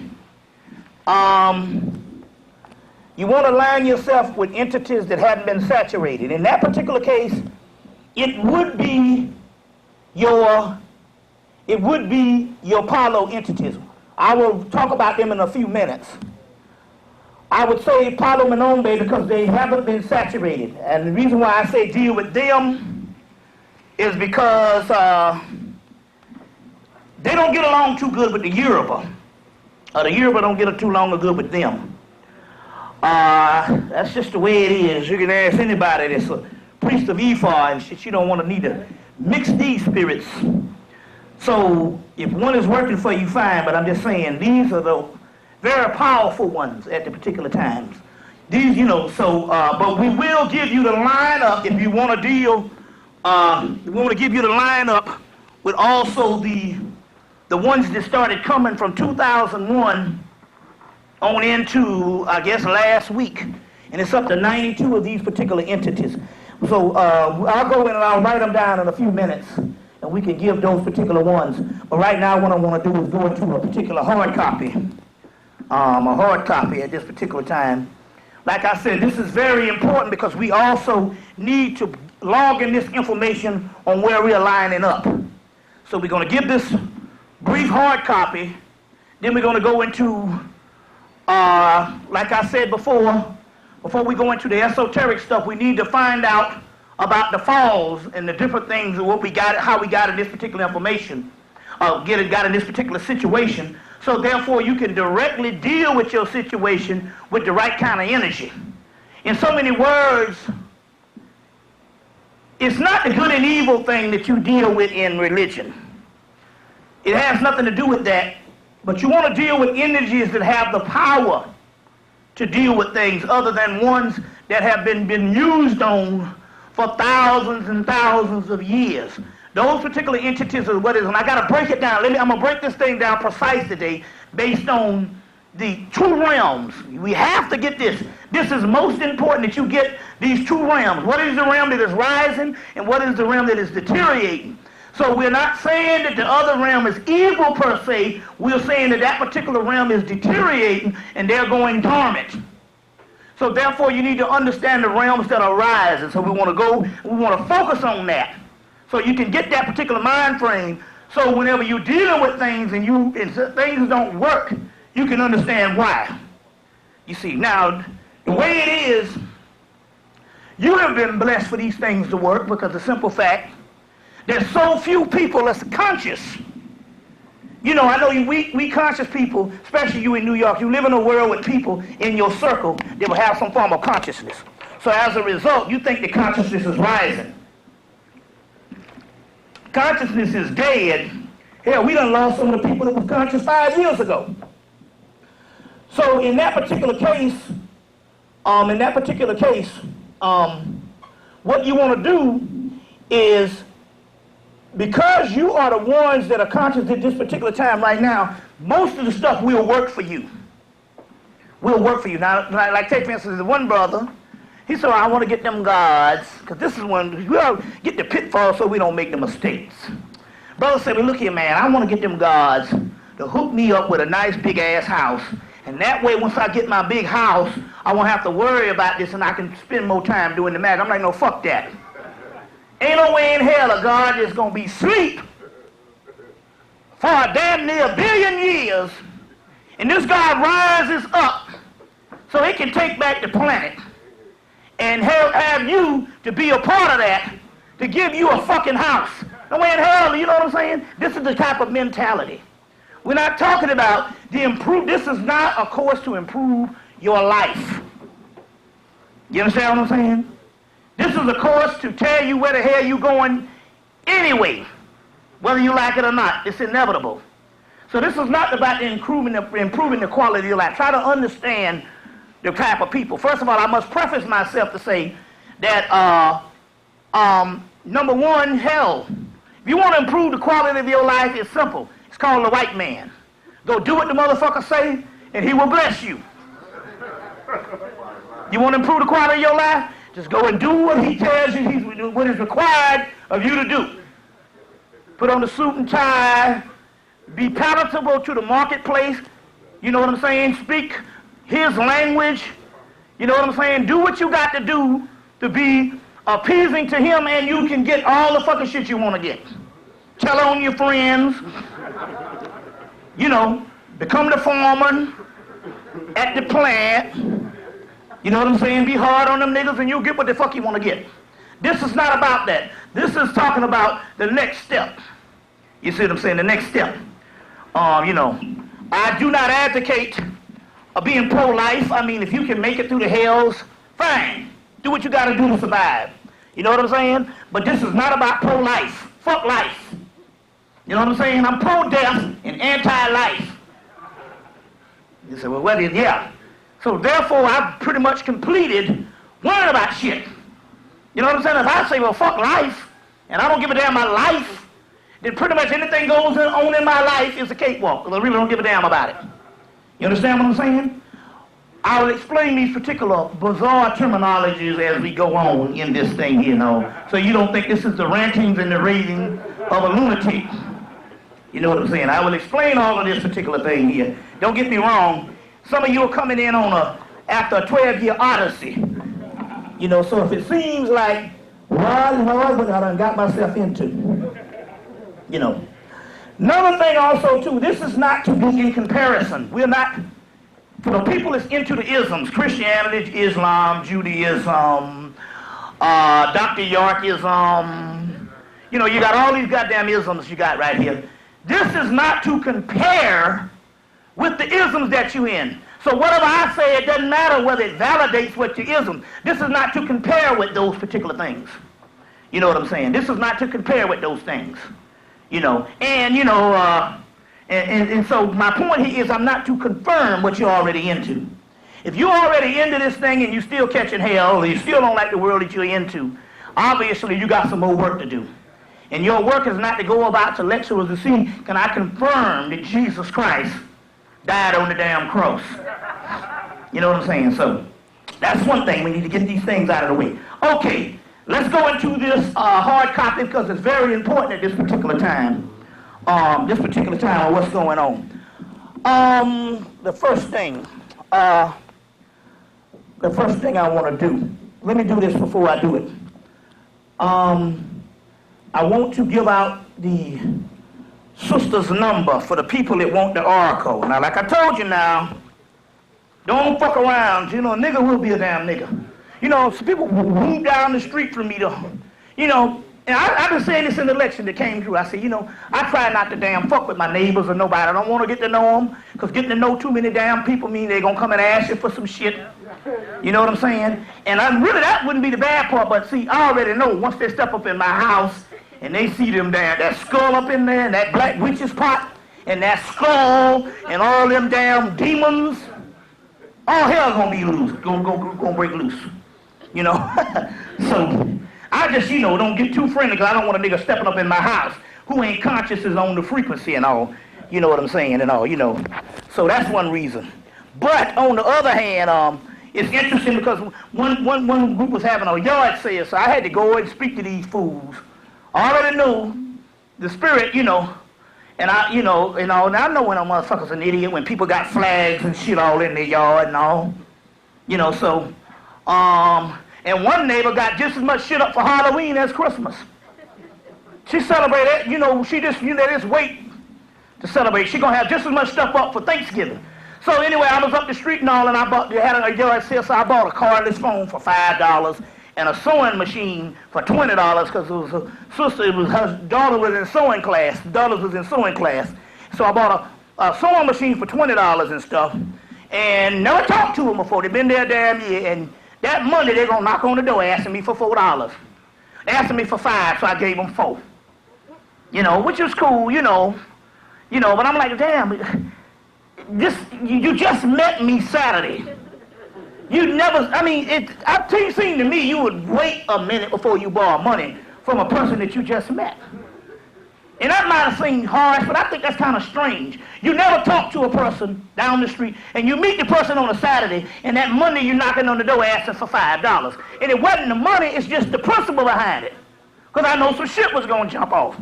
you want to align yourself with entities that haven't been saturated. In that particular case, it would be your Apollo entities. I will talk about them in a few minutes. I would say Palo Menombe because they haven't been saturated. And the reason why I say deal with them is because they don't get along too good with the Yoruba. The Yoruba don't get too long or good with them. That's just the way it is. You can ask anybody that's a priest of Ifa and shit. You don't want to need to mix these spirits. So if one is working for you, fine, but I'm just saying these are the very powerful ones at the particular times. These, you know, so, but we will give you the lineup if you want to deal, we want to give you the lineup with also the ones that started coming from 2001 on into, I guess, last week. And it's up to 92 of these particular entities. So I'll go in and I'll write them down in a few minutes, and we can give those particular ones. But right now what I want to do is go into a particular hard copy. A hard copy at this particular time. Like I said, this is very important because we also need to log in this information on where we are lining up. So we're going to give this brief hard copy, then we're going to go into, like I said before we go into the esoteric stuff, we need to find out about the falls and the different things and what we got, how we got in this particular information, got in this particular situation. So therefore you can directly deal with your situation with the right kind of energy. In so many words, it's not the good and evil thing that you deal with in religion. It has nothing to do with that, but you want to deal with energies that have the power to deal with things other than ones that have been used on for thousands and thousands of years. Those particular entities are what is, and I got to break it down. I'm going to break this thing down precise today based on the two realms. We have to get this. This is most important that you get these two realms. What is the realm that is rising and what is the realm that is deteriorating? So we're not saying that the other realm is evil per se. We're saying that that particular realm is deteriorating and they're going dormant. So therefore you need to understand the realms that are rising. So we want to focus on that. So you can get that particular mind frame. So whenever you're dealing with things and things don't work, you can understand why. You see, now, the way it is, you have been blessed for these things to work because the simple fact, there's so few people that's conscious. You know, I know we conscious people, especially you in New York, you live in a world with people in your circle that will have some form of consciousness. So as a result, you think the consciousness is rising. Consciousness is dead. Hell, we done lost some of the people that was conscious 5 years ago. So in that particular case, what you want to do is, because you are the ones that are conscious at this particular time right now, most of the stuff will work for you. Will work for you. Now, like take for instance, the one brother, he said, I want to get them gods, because this is when we all get the pitfall so we don't make the mistakes. Brother said, well, look here, man, I want to get them gods to hook me up with a nice big-ass house. And that way, once I get my big house, I won't have to worry about this and I can spend more time doing the magic. I'm like, no, fuck that. Ain't no way in hell a God is going to be asleep for a damn near 1 billion years. And this God rises up so he can take back the planet. And have you to be a part of that, to give you a fucking house. No way in hell, you know what I'm saying? This is the type of mentality. We're not talking about this is not a course to improve your life. You understand what I'm saying? This is a course to tell you where the hell you're going anyway, whether you like it or not. It's inevitable. So this is not about improving the quality of your life. Try to understand the type of people. First of all, I must preface myself to say that, number one, hell, if you want to improve the quality of your life, it's simple. It's called the white man. Go do what the motherfucker say, and he will bless you. You want to improve the quality of your life? Just go and do what he tells you, what is required of you to do. Put on the suit and tie, be palatable to the marketplace, you know what I'm saying? Speak his language, you know what I'm saying? Do what you got to do to be appeasing to him, and you can get all the fucking shit you want to get. Tell on your friends, you know, become the foreman at the plant, You know what I'm saying? Be hard on them niggas and you'll get what the fuck you want to get. This is not about that. This is talking about the next step. You see what I'm saying? The next step. You know, I do not advocate being pro-life. I mean, if you can make it through the hells, fine. Do what you got to do to survive. You know what I'm saying? But this is not about pro-life. Fuck life. You know what I'm saying? I'm pro-death and anti-life. You say, well, what is, yeah. So therefore, I've pretty much completed worrying about shit. You know what I'm saying? If I say, well, fuck life, and I don't give a damn about life, then pretty much anything goes on in my life is a cakewalk, because I really don't give a damn about it. You understand what I'm saying? I will explain these particular bizarre terminologies as we go on in this thing, you know, so you don't think this is the rantings and the raving of a lunatic. You know what I'm saying? I will explain all of this particular thing here. Don't get me wrong. Some of you are coming in on after a 12-year odyssey. You know, so if it seems like, well, what I done got myself into. You know. Another thing also, too, this is not to be in comparison. We're not, for the people that's into the isms, Christianity, Islam, Judaism, Dr. Yorkism, you know, you got all these goddamn isms you got right here. This is not to compare with the isms that you're in. So whatever I say, it doesn't matter whether it validates what your ism. This is not to compare with those particular things. You know what I'm saying? This is not to compare with those things. You know, and you know, and so my point here is I'm not to confirm what you're already into. If you're already into this thing and you're still catching hell, or you still don't like the world that you're into, obviously you got some more work to do. And your work is not to go about to lecturers to see, can I confirm that Jesus Christ died on the damn cross? You know what I'm saying? So that's one thing. We need to get these things out of the way. Okay, let's go into this hard copy because it's very important at this particular time. This particular time of what's going on. The first thing I want to do. Let me do this before I do it. I want to give out the sister's number for the people that want the oracle. Now, like I told you now, don't fuck around. You know, a nigga will be a damn nigga. You know, some people move down the street from me to, you know, and I've been saying this in the election that came through. I said, you know, I try not to damn fuck with my neighbors or nobody. I don't want to get to know them, because getting to know too many damn people mean they're going to come and ask you for some shit. You know what I'm saying? And really, that wouldn't be the bad part, but see, I already know once they step up in my house and they see them damn, that skull up in there and that black witch's pot and that skull and all them damn demons, all hell's gonna be loose, gonna break loose. You know? So I just, you know, don't get too friendly, because I don't want a nigga stepping up in my house who ain't conscious is on the frequency and all. You know what I'm saying and all, you know. So that's one reason. But on the other hand, it's interesting because one group was having a yard sale, so I had to go and speak to these fools. I already knew the spirit, you know, and I know when a motherfucker's an idiot, when people got flags and shit all in their yard and all, you know, so, and one neighbor got just as much shit up for Halloween as Christmas. She celebrated, you know, she just wait to celebrate. She gonna have just as much stuff up for Thanksgiving. So anyway, I was up the street and all, and they had a yard sale, so I bought a cordless phone for $5 and a sewing machine for $20, because it was a sister, her daughter was in sewing class. The daughter was in sewing class. So I bought a sewing machine for $20 and stuff, and never talked to them before. They've been there a damn year, and that Monday they're gonna knock on the door asking me for $4. They asked me for $5, so I gave them $4. You know, which was cool, you know, but I'm like, damn, you just met me Saturday. You never, I mean, it seemed to me you would wait a minute before you borrow money from a person that you just met. And that might have seemed harsh, but I think that's kind of strange. You never talk to a person down the street, and you meet the person on a Saturday, and that Monday you're knocking on the door asking for $5. And it wasn't the money, it's just the principle behind it. Because I know some shit was going to jump off.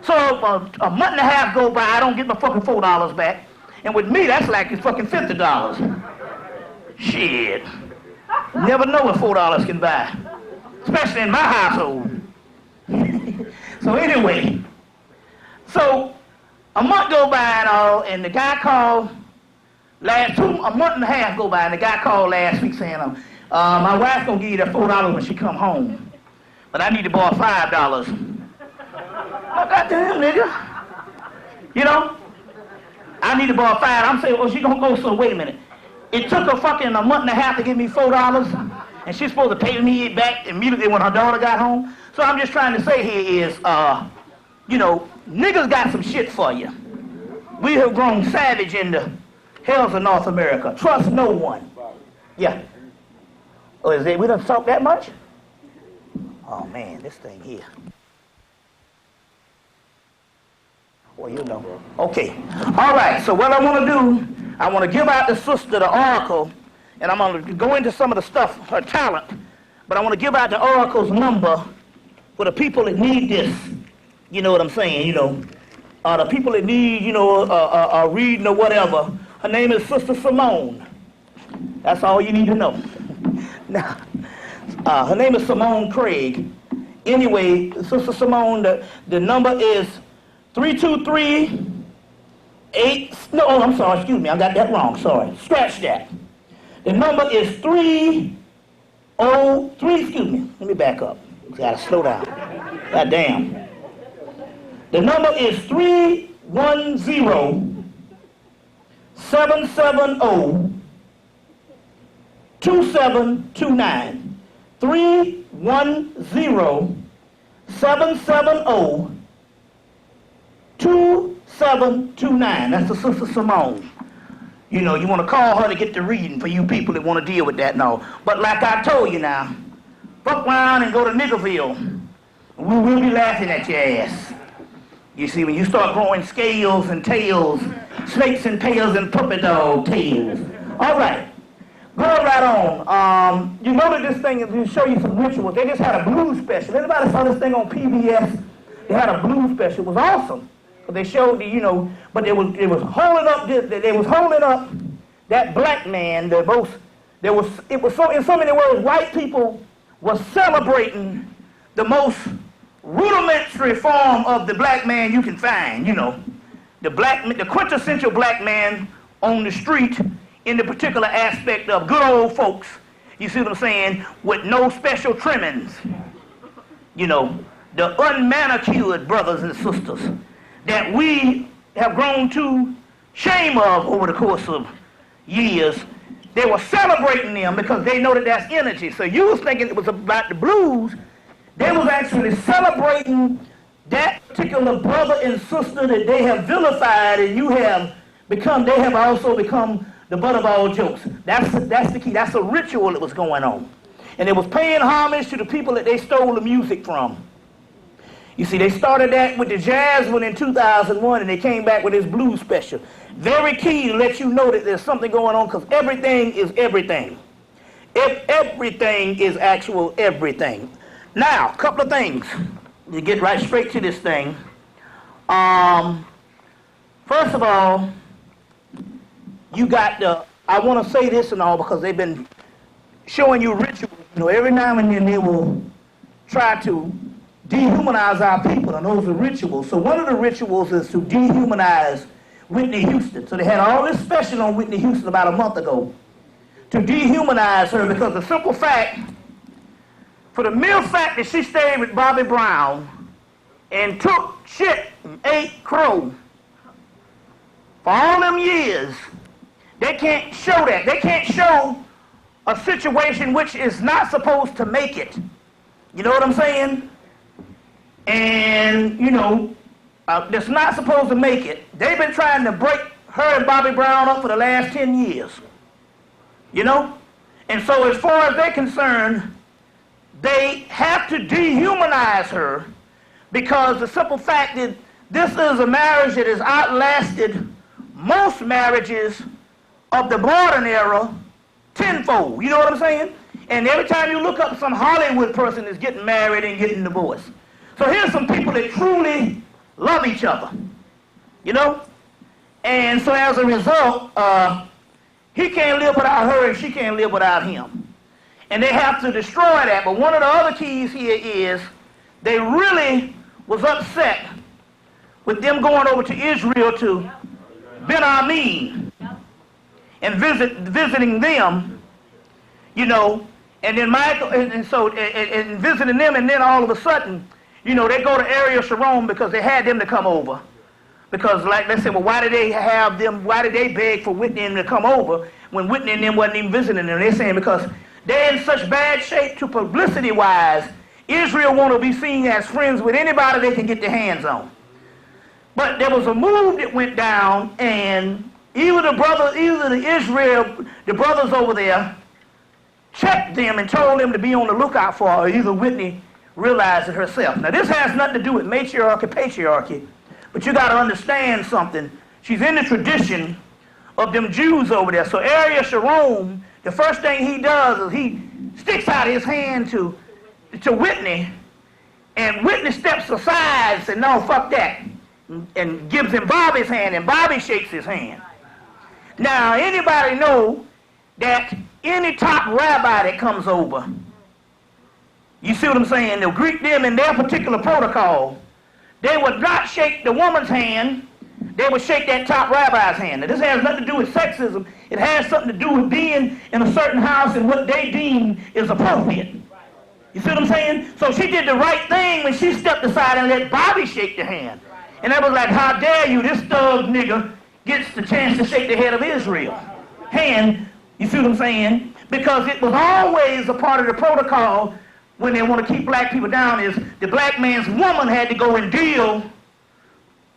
So a month and a half go by, I don't get my fucking $4 back. And with me, that's like it's fucking $50. Shit. Never know what $4 can buy. Especially in my household. So anyway. So a month go by and all, and the guy called a month and a half go by, and the guy called last week saying, My wife gonna give you that $4 when she come home, but I need to borrow $5. Oh, goddamn, nigga. You know, I need to borrow $5. I'm saying, well, she gonna go, so wait a minute. It took her fucking a month and a half to give me $4, and she's supposed to pay me it back immediately when her daughter got home. So I'm just trying to say here is, you know, niggas got some shit for you. We have grown savage in the hells of North America. Trust no one. Yeah. Oh, is it? We done talk that much? Oh man, this thing here. Well, you know. Okay. All right. So what I want to do, I want to give out the sister the oracle, and I'm going to go into some of the stuff, her talent, but I want to give out the oracle's number for the people that need this. You know what I'm saying? You know, the people that need, you know, reading or whatever. Her name is Sister Simone. That's all you need to know. Now, her name is Simone Craig. Anyway, Sister Simone, the number is 323-8. No, oh, I'm sorry. Excuse me, I got that wrong. Sorry. Scratch that. The number is 303. Excuse me. Let me back up. Gotta slow down. God damn. The number is 310-770-2729. 310-770-2729. That's the Sister Simone. You know, you want to call her to get the reading for you people that want to deal with that and all. But like I told you now, fuck around and go to Niggerville. We will be laughing at your ass. You see, when you start growing scales and tails, snakes and tails and puppet dog tails. All right. Going right on. You know that this thing is to show you some rituals. They just had a blues special. Anybody saw this thing on PBS? They had a blues special. It was awesome. But they showed the, you know, but it was holding up that black man. It was so, in so many words, white people were celebrating the most rudimentary form of the black man you can find. You know, the quintessential black man on the street, in the particular aspect of good old folks, you see what I'm saying, with no special trimmings. You know, the unmanicured brothers and sisters that we have grown to shame of over the course of years. They were celebrating them because they know that that's energy. So you was thinking it was about the blues. They was actually celebrating that particular brother and sister that they have vilified, and they have also become the butt of all jokes. That's the key. That's a ritual that was going on. And it was paying homage to the people that they stole the music from. You see, they started that with the jazz one in 2001, and they came back with this blues special. Very key to let you know that there's something going on, because everything is everything. Everything is actual everything. Now, a couple of things to get right straight to this thing. First of all, you got I want to say this and all because they've been showing you rituals. You know, every now and then they will try to dehumanize our people, and those are rituals. So one of the rituals is to dehumanize Whitney Houston. So they had all this special on Whitney Houston about a month ago to dehumanize her, because the simple fact, for the mere fact that she stayed with Bobby Brown and took shit and ate crow for all them years, they can't show that. They can't show a situation which is not supposed to make it. You know what I'm saying? And, you know, that's not supposed to make it. They've been trying to break her and Bobby Brown up for the last 10 years. You know? And so as far as they're concerned, they have to dehumanize her, because the simple fact that this is a marriage that has outlasted most marriages of the modern era tenfold. You know what I'm saying? And every time you look up, some Hollywood person is getting married and getting divorced. So here's some people that truly love each other, you know? And so as a result, he can't live without her and she can't live without him. And they have to destroy that. But one of the other keys here is they really was upset with them going over to Israel to Ben Amin and visiting them, you know, And then Michael, and visiting them, and then all of a sudden, you know, they go to Ariel Sharon because they had them to come over. Because, like they said, well, why did they beg for Whitney and them to come over when Whitney and them wasn't even visiting them? They're saying because they're in such bad shape to publicity-wise, Israel want to be seen as friends with anybody they can get their hands on. But there was a move that went down, and either the brothers over there checked them and told them to be on the lookout for her, or either Whitney realized it herself. Now, this has nothing to do with matriarchy, patriarchy, but you got to understand something. She's in the tradition of them Jews over there. So Ariel Sharon, the first thing he does is he sticks out his hand to Whitney, and Whitney steps aside and says, no, fuck that, and gives him Bobby's hand, and Bobby shakes his hand. Now, anybody know that any top rabbi that comes over, you see what I'm saying? They'll greet them in their particular protocol. They would not shake the woman's hand. They would shake that top rabbi's hand. Now, this has nothing to do with sexism. It has something to do with being in a certain house and what they deem is appropriate. You see what I'm saying? So she did the right thing when she stepped aside and let Bobby shake the hand. And that was like, how dare you, this thug nigga gets the chance to shake the head of Israel. Hand, you see what I'm saying? Because it was always a part of the protocol when they want to keep black people down is the black man's woman had to go and deal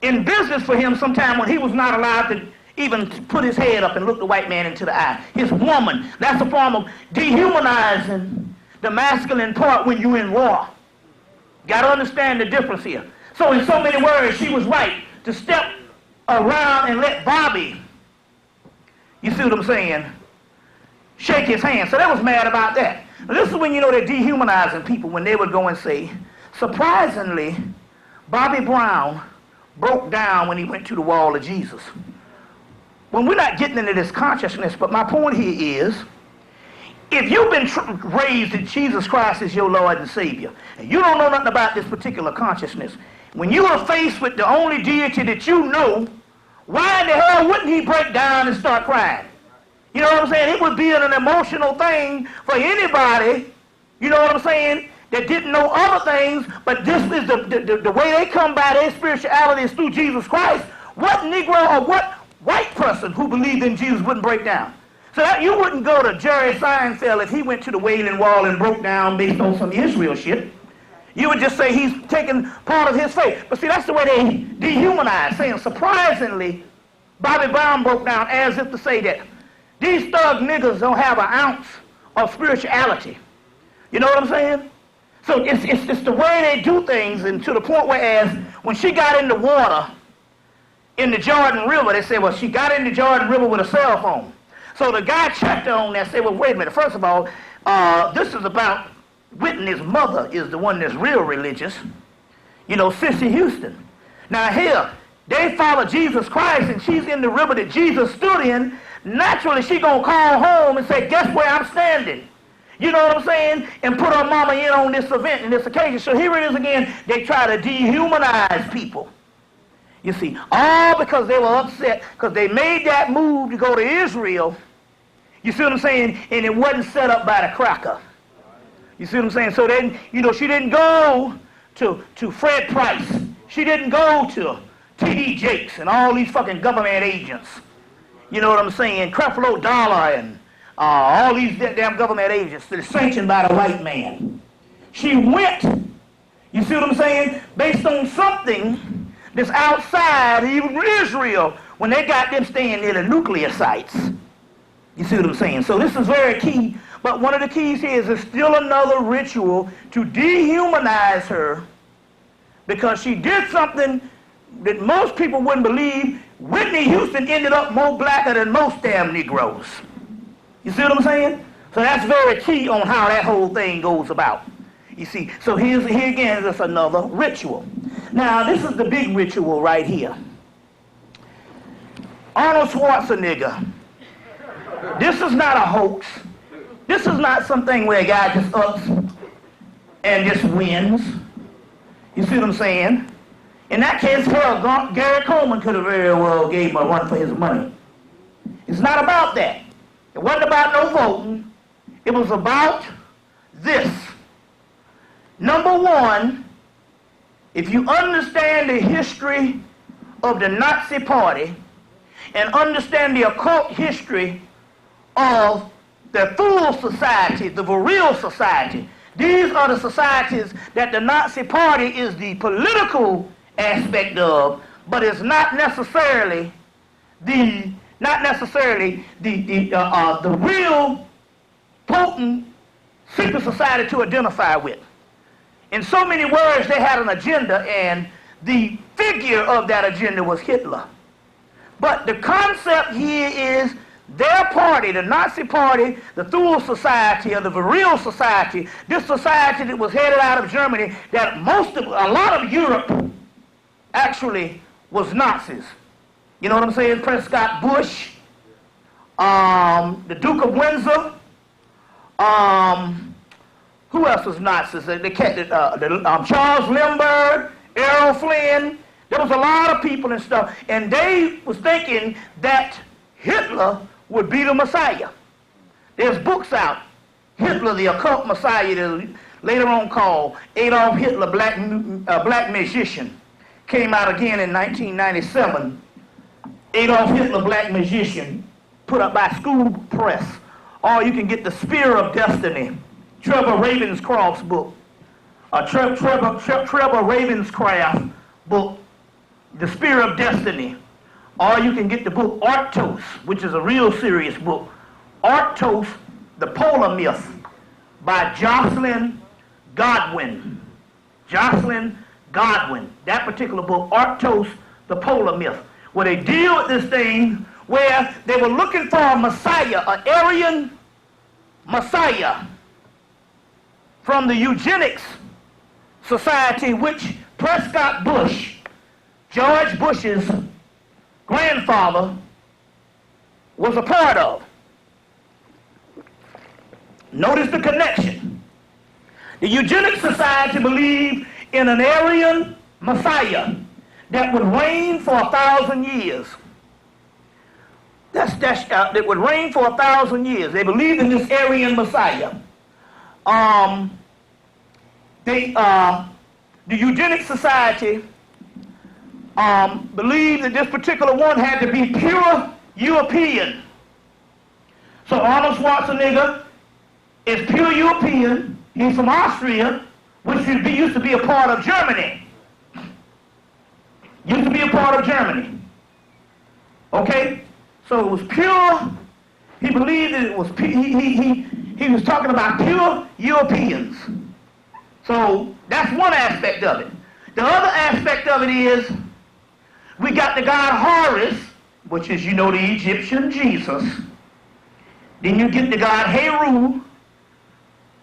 in business for him sometime when he was not allowed to even put his head up and look the white man into the eye. His woman. That's a form of dehumanizing the masculine part when you're in war. Got to understand the difference here. So in so many words, she was right to step around and let Bobby, you see what I'm saying, shake his hand. So they was mad about that. Now, this is when you know they're dehumanizing people, when they would go and say, surprisingly, Bobby Brown broke down when he went to the wall of Jesus. Well, we're not getting into this consciousness, but my point here is, if you've been raised that Jesus Christ is your Lord and Savior, and you don't know nothing about this particular consciousness, when you are faced with the only deity that you know, why in the hell wouldn't he break down and start crying? You know what I'm saying? It would be an emotional thing for anybody, you know what I'm saying, that didn't know other things, but this is the way they come by their spirituality is through Jesus Christ. What Negro or what white person who believed in Jesus wouldn't break down? So that you wouldn't go to Jerry Seinfeld if he went to the Wailing Wall and broke down based on some Israel shit. You would just say he's taking part of his faith. But see, that's the way they dehumanize, saying surprisingly, Bobby Brown broke down as if to say that these thug niggas don't have an ounce of spirituality. You know what I'm saying? So it's the way they do things, and to the point where when she got in the water in the Jordan River, they said, well, she got in the Jordan River with a cell phone. So the guy checked her on that and said, well, wait a minute. First of all, this is about Whitney's mother is the one that's real religious. You know, Sissy Houston. Now here, they follow Jesus Christ, and she's in the river that Jesus stood in. Naturally, she gonna call home and say, guess where I'm standing? You know what I'm saying? And put her mama in on this event and this occasion. So here it is again. They try to dehumanize people. You see, all because they were upset because they made that move to go to Israel. You see what I'm saying? And it wasn't set up by the cracker. You see what I'm saying? So then, you know, she didn't go to Fred Price. She didn't go to T.D. Jakes and all these fucking government agents. You know what I'm saying? Creflo Dollar and all these damn government agents that are sanctioned by the white man. She went, you see what I'm saying, based on something that's outside even Israel when they got them staying near the nuclear sites. You see what I'm saying? So this is very key, but one of the keys here is there's still another ritual to dehumanize her because she did something that most people wouldn't believe. Whitney Houston ended up more blacker than most damn Negroes. You see what I'm saying? So that's very key on how that whole thing goes about. You see, so here again is another ritual. Now, this is the big ritual right here. Arnold Schwarzenegger. This is not a hoax. This is not something where a guy just ups and just wins. You see what I'm saying? In that case, hell, Gary Coleman could have very well gave him a run for his money. It's not about that. It wasn't about no voting. It was about this. Number one, if you understand the history of the Nazi Party and understand the occult history of the fool society, the Vril society, these are the societies that the Nazi Party is the political aspect of, but it's not necessarily the real potent secret society to identify with. In so many words, they had an agenda, and the figure of that agenda was Hitler. But the concept here is their party, the Nazi Party, the Thule Society, or the Vril Society, this society that was headed out of Germany, that a lot of Europe actually was Nazis. You know what I'm saying? Prescott Bush, the Duke of Windsor, who else was Nazis? Charles Lindbergh, Errol Flynn. There was a lot of people and stuff, and they was thinking that Hitler would be the Messiah. There's books out, Hitler, the Occult Messiah, later on called Adolf Hitler, Black Magician. Came out again in 1997. Adolf Hitler, Black Magician, put up by School Press. Or you can get The Spear of Destiny, Trevor Ravenscraft's book. Trevor Ravenscraft book, The Spear of Destiny. Or you can get the book Arctos, which is a real serious book. Arctos, The Polar Myth, by Jocelyn Godwin. Jocelyn Godwin. That particular book, Arctos, The Polar Myth, where they deal with this thing where they were looking for a Messiah, an Aryan Messiah from the eugenics society, which Prescott Bush, George Bush's grandfather, was a part of. Notice the connection. The eugenics society believed in an Aryan Messiah that would reign for 1,000 years. That would reign for 1,000 years. They believed in this Aryan Messiah. The eugenics society believed that this particular one had to be pure European. So Arnold Schwarzenegger is pure European. He's from Austria, which used to be a part of Germany. Used to be a part of Germany. Okay? So it was pure. He believed that it was he was talking about pure Europeans. So that's one aspect of it. The other aspect of it is we got the god Horus, which is, the Egyptian Jesus. Then you get the god Heru,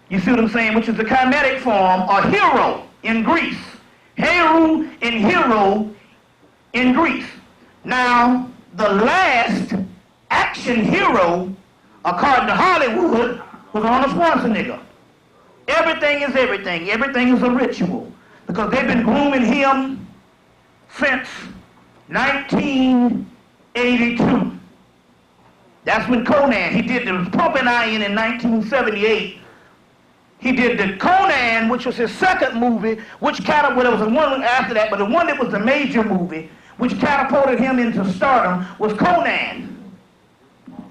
you see what I'm saying, which is the chimeric form, or hero in Greece. Heru and hero in Greece. Now, the last action hero, according to Hollywood, was Arnold Schwarzenegger. Everything is everything. Everything is a ritual. Because they've been grooming him since 1982. That's when Conan, he did the pumping iron in 1978. He did the Conan, which was his second movie, there was one after that, but the one that was the major movie, which catapulted him into stardom, was Conan.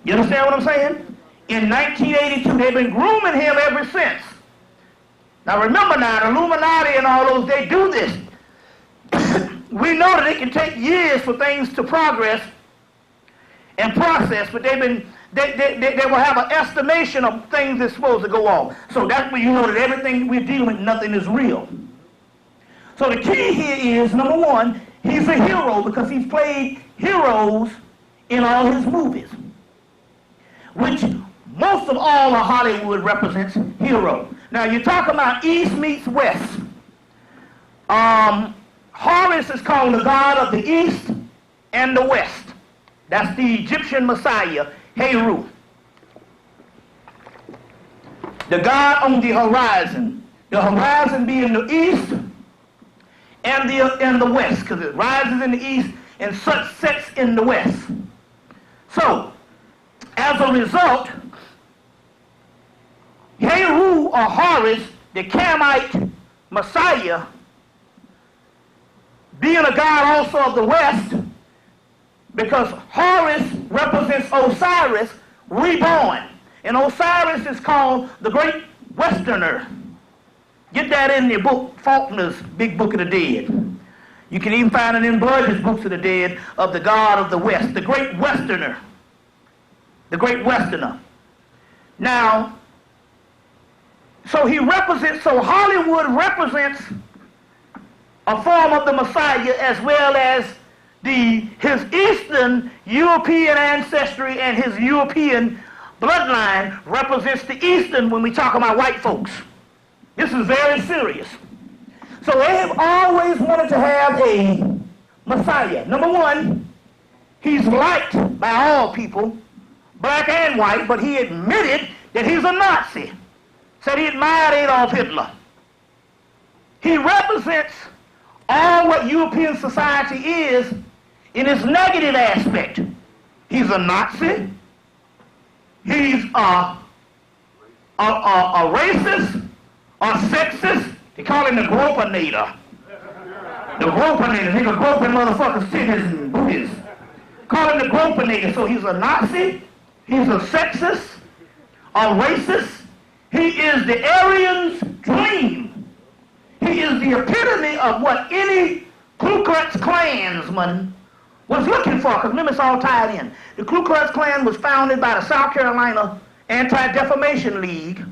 You understand what I'm saying? In 1982, they've been grooming him ever since. Now remember now, the Illuminati and all those, they do this. We know that it can take years for things to progress and process, but they will have an estimation of things that's supposed to go on. So that's when you know that everything we're dealing with, nothing is real. So the key here is, number one, he's a hero because he's played heroes in all his movies, which most of all of Hollywood represents hero. Now you're talking about East meets West. Horus is called the god of the East and the West. That's the Egyptian Messiah, Heru. The god on the horizon. The horizon being the East and the West, because it rises in the East and sets in the West. So, as a result, Heru or Horus, the Camite Messiah, being a god also of the West, because Horus represents Osiris, reborn. And Osiris is called the Great Westerner. Get that in your book, Faulkner's Big Book of the Dead. You can even find it in Blood's Books of the Dead of the God of the West, the Great Westerner. The Great Westerner. Now, so Hollywood represents a form of the Messiah, as well as his Eastern European ancestry, and his European bloodline represents the Eastern when we talk about white folks. This is very serious. So they have always wanted to have a Messiah. Number one, he's liked by all people, black and white, but he admitted that he's a Nazi. Said he admired Adolf Hitler. He represents all what European society is in its negative aspect. He's a Nazi. He's a racist, a sexist. They call him the gropinator. The gropinator. He can grope in motherfuckers' titties and booties. Call him the gropinator. So he's a Nazi. He's a sexist, a racist. He is the Aryan's dream. He is the epitome of what any Ku Klux Klansman was looking for, because remember, it's all tied in. The Ku Klux Klan was founded by the South Carolina Anti-Defamation League,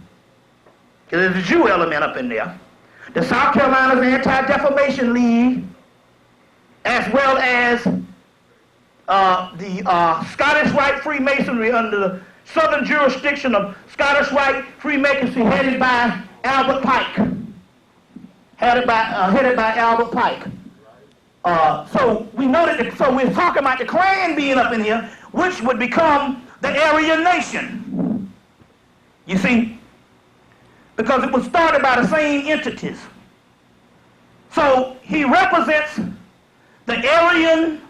because there's a Jew element up in there. The South Carolina's Anti-Defamation League, as well as the Scottish Rite Freemasonry under the southern jurisdiction of Scottish Rite Freemasonry, headed by Albert Pike. Headed by Albert Pike. So we know that, so we're talking about the Klan being up in here, which would become the Aryan nation. You see? Because it was started by the same entities. So he represents the Aryan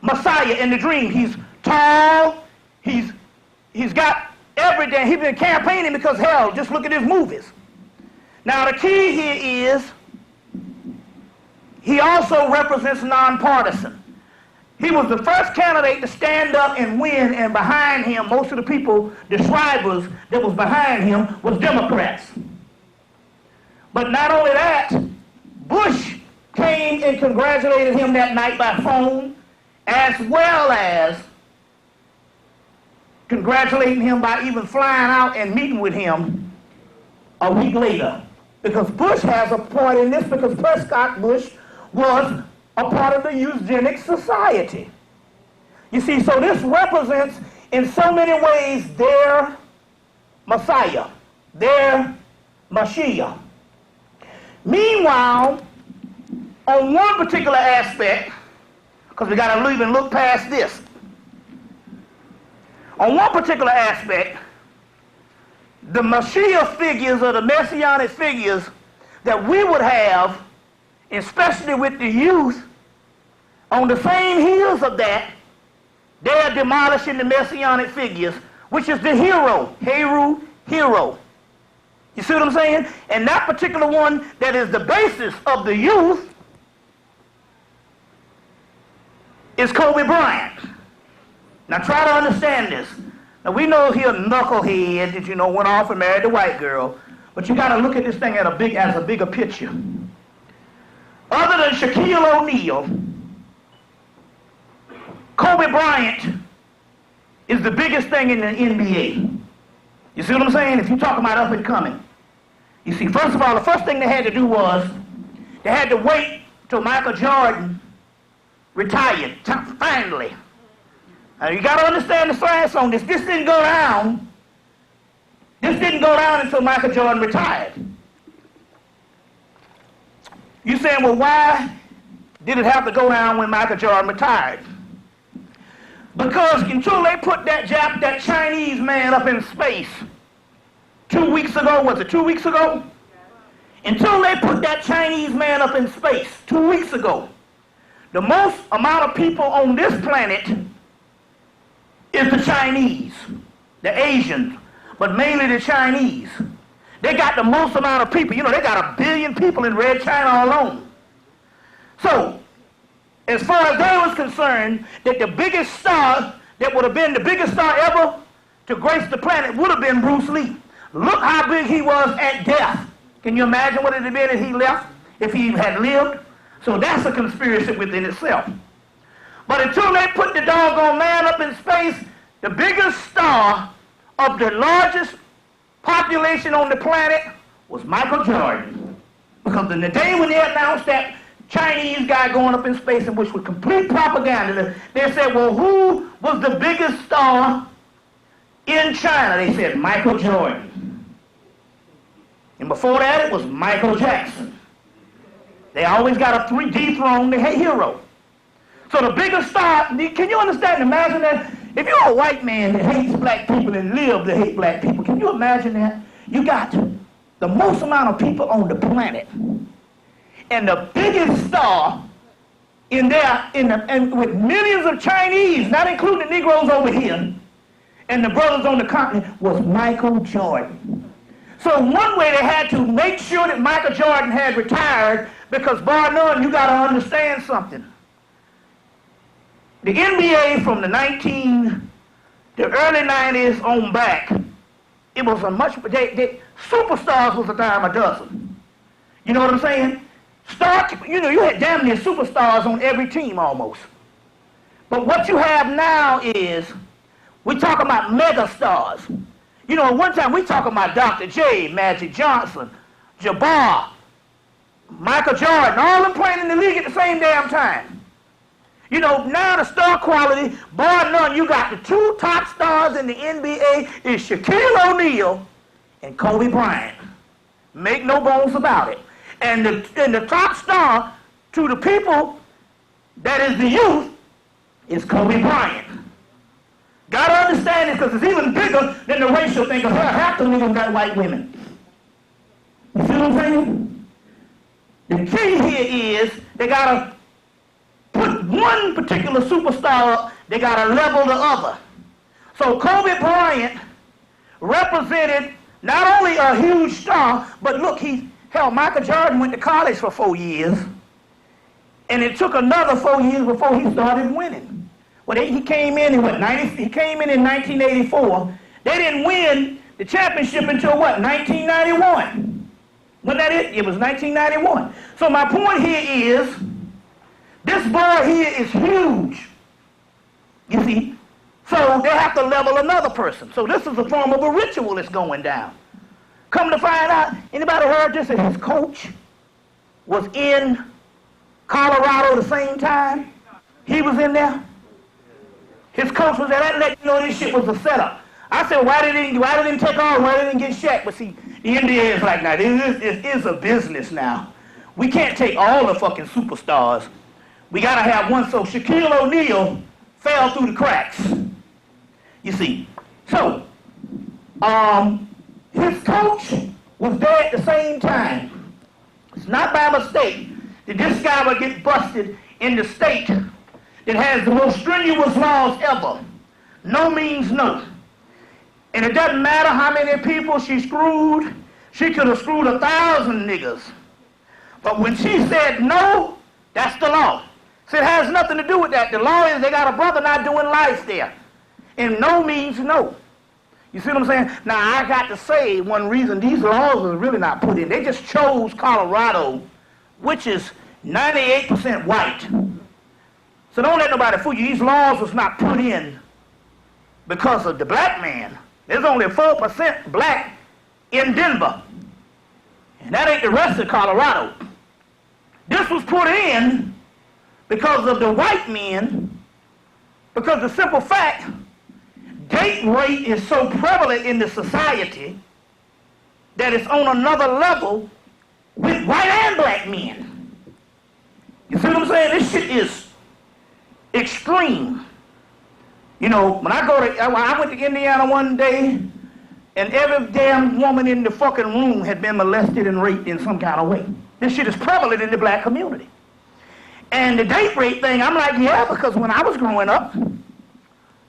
Messiah in the dream. He's tall, he's got everything. He's been campaigning because, hell, just look at his movies. Now the key here is he also represents nonpartisan. He was the first candidate to stand up and win, and behind him, most of the people, the scribers that was behind him, was Democrats. But not only that, Bush came and congratulated him that night by phone, as well as congratulating him by even flying out and meeting with him a week later. Because Bush has a part in this, because Prescott Bush was a part of the eugenic society. You see, so this represents in so many ways their Messiah, their Mashiach. Meanwhile, on one particular aspect, because we got to even look past this, on one particular aspect, the Mashiach figures, or the Messianic figures that we would have, especially with the youth, on the same heels of that, they are demolishing the Messianic figures, which is the hero, Heru, hero. You see what I'm saying? And that particular one that is the basis of the youth is Kobe Bryant. Now try to understand this. Now we know he a knucklehead that, you know, went off and married a white girl, but you got to look at this thing as a bigger picture. Other than Shaquille O'Neal, Kobe Bryant is the biggest thing in the NBA. You see what I'm saying? If you're talking about up and coming. You see, first of all, the first thing they had to do was they had to wait till Michael Jordan retired, finally. Now you got to understand the science on this. This didn't go down. This didn't go down until Michael Jordan retired. You're saying, well, why did it have to go down when Michael Jordan retired? Because until they put that Chinese man up in space 2 weeks ago, was it 2 weeks ago? Until they put that Chinese man up in space 2 weeks ago, the most amount of people on this planet is the Chinese, the Asians. but mainly the Chinese. They got the most amount of people. You know, they got 1 billion people in Red China alone. So, as far as they was concerned, that the biggest star that would have been the biggest star ever to grace the planet would have been Bruce Lee. Look how big he was at death. Can you imagine what it would have been if he left, if he had lived? So that's a conspiracy within itself. But until they put the doggone man up in space, the biggest star of the largest population on the planet was Michael Jordan. Because in the day when they announced that Chinese guy going up in space, and which was complete propaganda, they said, well, who was the biggest star in China? They said Michael Jordan. And before that, it was Michael Jackson. They always got to dethrone the hero. So the biggest star, can you understand, imagine that? If you're a white man that hates black people and live to hate black people, can you imagine that? You got the most amount of people on the planet. And the biggest star in there, and with millions of Chinese, not including the Negroes over here, and the brothers on the continent, was Michael Jordan. So one way they had to make sure that Michael Jordan had retired, because bar none, you got to understand something. The NBA from the early 90s on back, it was a much, superstars was a dime a dozen. You know what I'm saying? You had damn near superstars on every team almost. But what you have now is, we talk about mega stars. You know, one time we talking about Dr. J, Magic Johnson, Jabbar, Michael Jordan, all them playing in the league at the same damn time. You know, now the star quality, bar none, you got the 2 top stars in the NBA is Shaquille O'Neal and Kobe Bryant. Make no bones about it. And the top star to the people that is the youth is Kobe Bryant. Got to understand it, because it's even bigger than the racial thing, because half the niggas got white women. You see what I'm saying? The key here is they got to put one particular superstar up, they got to level the other. So Kobe Bryant represented not only a huge star, but look, Michael Jordan went to college for 4 years, and it took another 4 years before he started winning. Well, he came in in 1984. They didn't win the championship until what, 1991? Wasn't that it? It was 1991. So my point here is, this boy here is huge. You see? So they have to level another person. So this is a form of a ritual that's going down. Come to find out, anybody heard this? That his coach was in Colorado the same time he was in there? His coach was there. That let you know this shit was a setup. I said, why didn't he take off? Why didn't he get Shaq? But see, the NBA is like, now, it is a business now. We can't take all the fucking superstars. We got to have one. So Shaquille O'Neal fell through the cracks. You see. So, his coach was there at the same time. It's not by mistake that this guy would get busted in the state that has the most strenuous laws ever. No means no. And it doesn't matter how many people she screwed. She could have screwed 1,000 niggas. But when she said no, that's the law. So it has nothing to do with that. The law is they got a brother not doing life there. And no means no. You see what I'm saying? Now, I got to say one reason these laws are really not put in. They just chose Colorado, which is 98% white. So don't let nobody fool you. These laws was not put in because of the black man. There's only 4% black in Denver. And that ain't the rest of Colorado. This was put in because of the white men, because the simple fact, date rape is so prevalent in the society that it's on another level with white and black men. You see what I'm saying? This shit is extreme. You know, when I went to Indiana one day, and every damn woman in the fucking room had been molested and raped in some kind of way. This shit is prevalent in the black community. And the date rape thing, I'm like, yeah, because when I was growing up,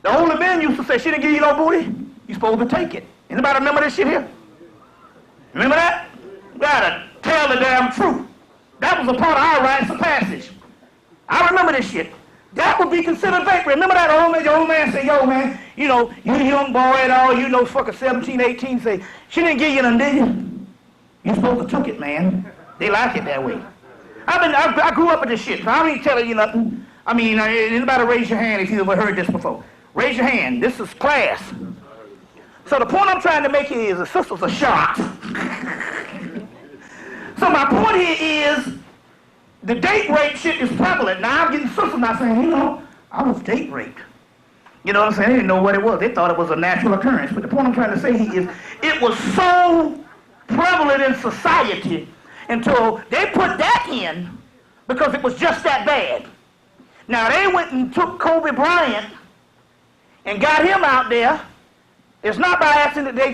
the older men used to say, she didn't give you no booty, you're supposed to take it. Anybody remember this shit here? Remember that? You gotta tell the damn truth. That was a part of our rites of passage. I remember this shit. That would be considered vapor. Remember that old man said, yo, man, you know, you young boy and all, you know, fucking 17, 18, say, she didn't give you nothing, did you? You supposed to took it, man. They like it that way. I grew up with this shit, so I ain't telling you nothing. I mean, anybody raise your hand if you ever heard this before. Raise your hand. This is class. So the point I'm trying to make here is the sisters are shocked. So my point here is the date rape shit is prevalent. Now I'm getting sisters not saying, you know, I was date raped. You know what I'm saying? They didn't know what it was. They thought it was a natural occurrence. But the point I'm trying to say here is it was so prevalent in society until they put that in because it was just that bad. Now they went and took Kobe Bryant and got him out there. It's not by accident that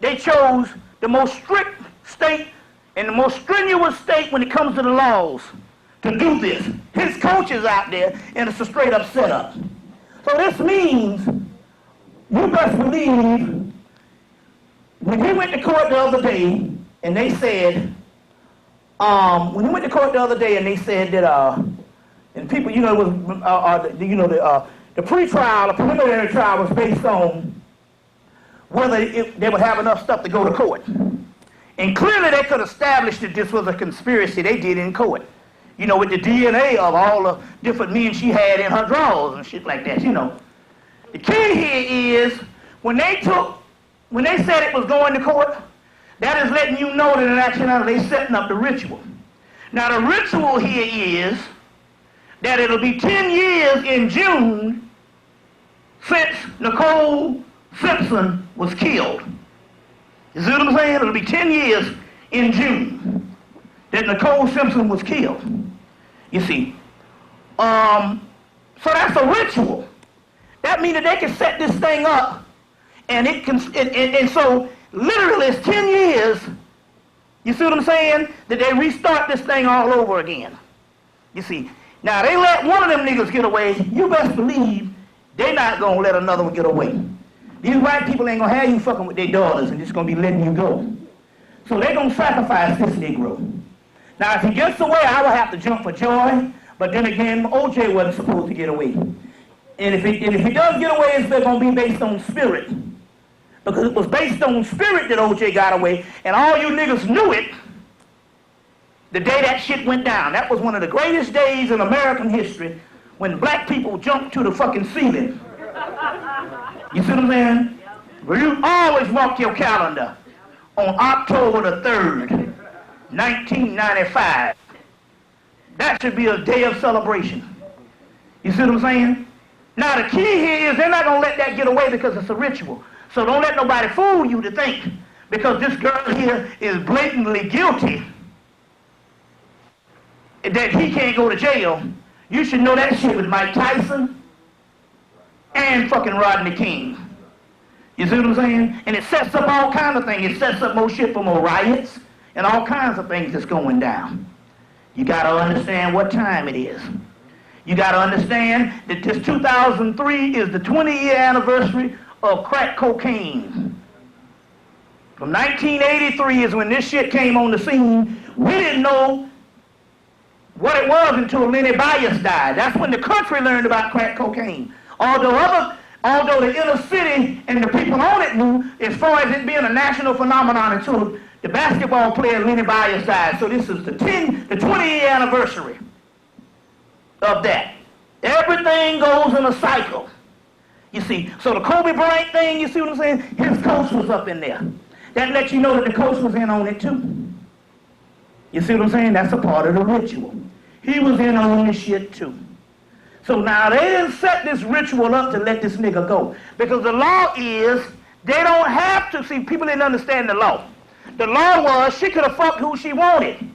they chose the most strict state and the most strenuous state when it comes to the laws to do this. His coach is out there and it's a straight up setup. So this means you best believe when he went to court the other day and they said, when he went to court the other day and they said that, and people, you know, the pre-trial, the preliminary trial was based on whether they would have enough stuff to go to court. And clearly they could establish that this was a conspiracy they did in court. You know, with the DNA of all the different men she had in her drawers and shit like that, you know. The key here is when they said it was going to court, that is letting you know that in actuality they're setting up the ritual. Now the ritual here is that it'll be 10 years in June since Nicole Simpson was killed. You see what I'm saying? It'll be 10 years in June that Nicole Simpson was killed. You see. So that's a ritual. That means that they can set this thing up and it can, and so literally it's 10 years, you see what I'm saying, that they restart this thing all over again. You see. Now, they let one of them niggas get away, you best believe they're not going to let another one get away. These white people ain't going to have you fucking with their daughters and just going to be letting you go. So they're going to sacrifice this Negro. Now, if he gets away, I will have to jump for joy, but then again, O.J. wasn't supposed to get away. And if he does get away, it's going to be based on spirit. Because it was based on spirit that O.J. got away, and all you niggas knew it the day that shit went down. That was one of the greatest days in American history when black people jumped to the fucking ceiling. You see what I'm saying? Well, you always mark your calendar on October the 3rd, 1995. That should be a day of celebration. You see what I'm saying? Now the key here is they're not going to let that get away because it's a ritual. So don't let nobody fool you to think because this girl here is blatantly guilty that he can't go to jail. You should know that shit with Mike Tyson and fucking Rodney King. You see what I'm saying? And it sets up all kinds of things. It sets up more shit for more riots and all kinds of things that's going down. You got to understand what time it is. You got to understand that this 2003 is the 20-year anniversary of crack cocaine. From 1983 is when this shit came on the scene. We didn't know what it was until Lenny Bias died. That's when the country learned about crack cocaine. Although the inner city and the people on it knew, as far as it being a national phenomenon until the basketball player Lenny Bias died. So this is the 20-year anniversary of that. Everything goes in a cycle. You see, so the Kobe Bryant thing, you see what I'm saying? His coach was up in there. That lets you know that the coach was in on it too. You see what I'm saying? That's a part of the ritual. He was in on this shit too. So now they didn't set this ritual up to let this nigga go. Because the law is, they don't have to, see, people didn't understand the law. The law was she could have fucked who she wanted.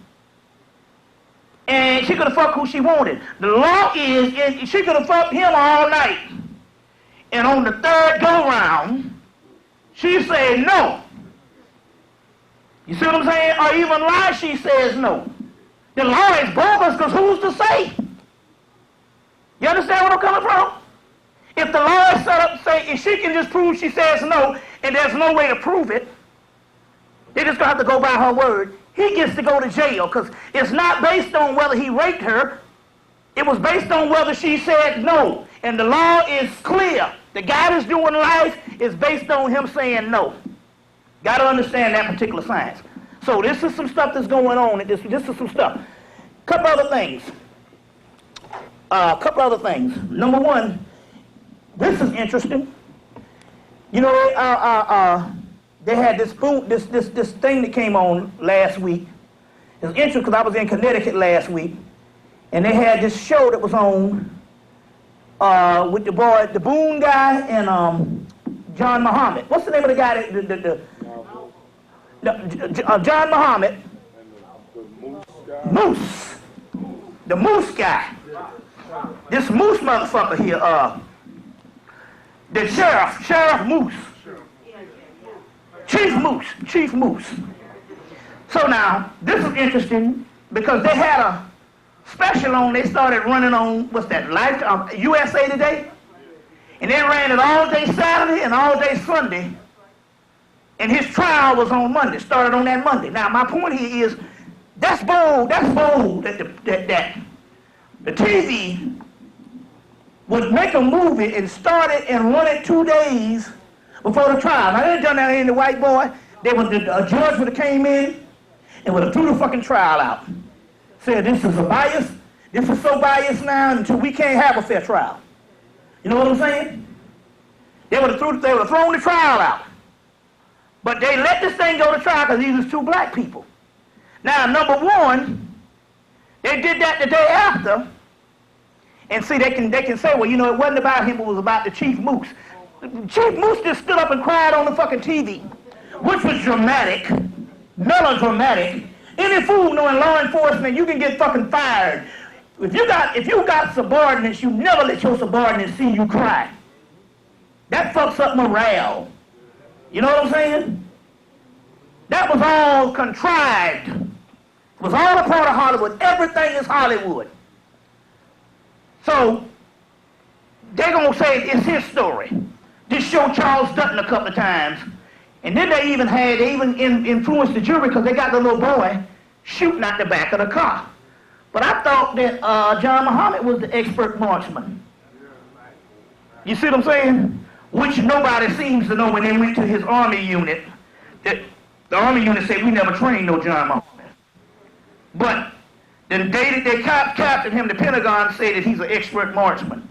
And she could have fucked who she wanted. The law is, she could have fucked him all night. And on the third go-round, she said no. You see what I'm saying? Or even lie, she says no. The law is bogus because who's to say? You understand where I'm coming from? If the law is set up to say, if she can just prove she says no, and there's no way to prove it, they're just going to have to go by her word, he gets to go to jail, because it's not based on whether he raped her. It was based on whether she said no. And the law is clear. The guy that's doing life is based on him saying no. Got to understand that particular science. So this is some stuff that's going on. This is some stuff. Couple other things. Number one, this is interesting. You know, they had this thing that came on last week. It's interesting because I was in Connecticut last week, and they had this show that was on with the Boone guy and John Muhammad. What's the name of the guy John Muhammad? Moose. The Moose guy. This Moose motherfucker here, the Sheriff Moose. Chief Moose. So now, this is interesting because they had a special on, they started running on, what's that, USA Today? And they ran it all day Saturday and all day Sunday. And his trial was on Monday, started on that Monday. Now, my point here is, that's bold that the TV would make a movie and start it and run it 2 days before the trial. Now, they ain't done that in the white boy. A judge would have came in and would have threw the fucking trial out. Said, this is a bias. This is so biased now until we can't have a fair trial. You know what I'm saying? They would have thrown the trial out. But they let this thing go to trial because these was two black people. Now, number one, they did that the day after. And see, they can say, well, you know, it wasn't about him, it was about the Chief Moose. Chief Moose just stood up and cried on the fucking TV, which was dramatic, melodramatic. Any fool knowing law enforcement, you can get fucking fired. If you got subordinates, you never let your subordinates see you cry. That fucks up morale. You know what I'm saying? That was all contrived. It was all a part of Hollywood. Everything is Hollywood. So, they're going to say it's his story. This show Charles Dutton a couple of times. And then they even influenced the jury because they got the little boy shooting out the back of the car. But I thought that John Muhammad was the expert marksman. You see what I'm saying? Which nobody seems to know when they went to his army unit. That the army unit said, we never trained no John Muhammad. But the day that they captured him, the Pentagon said that he's an expert marksman.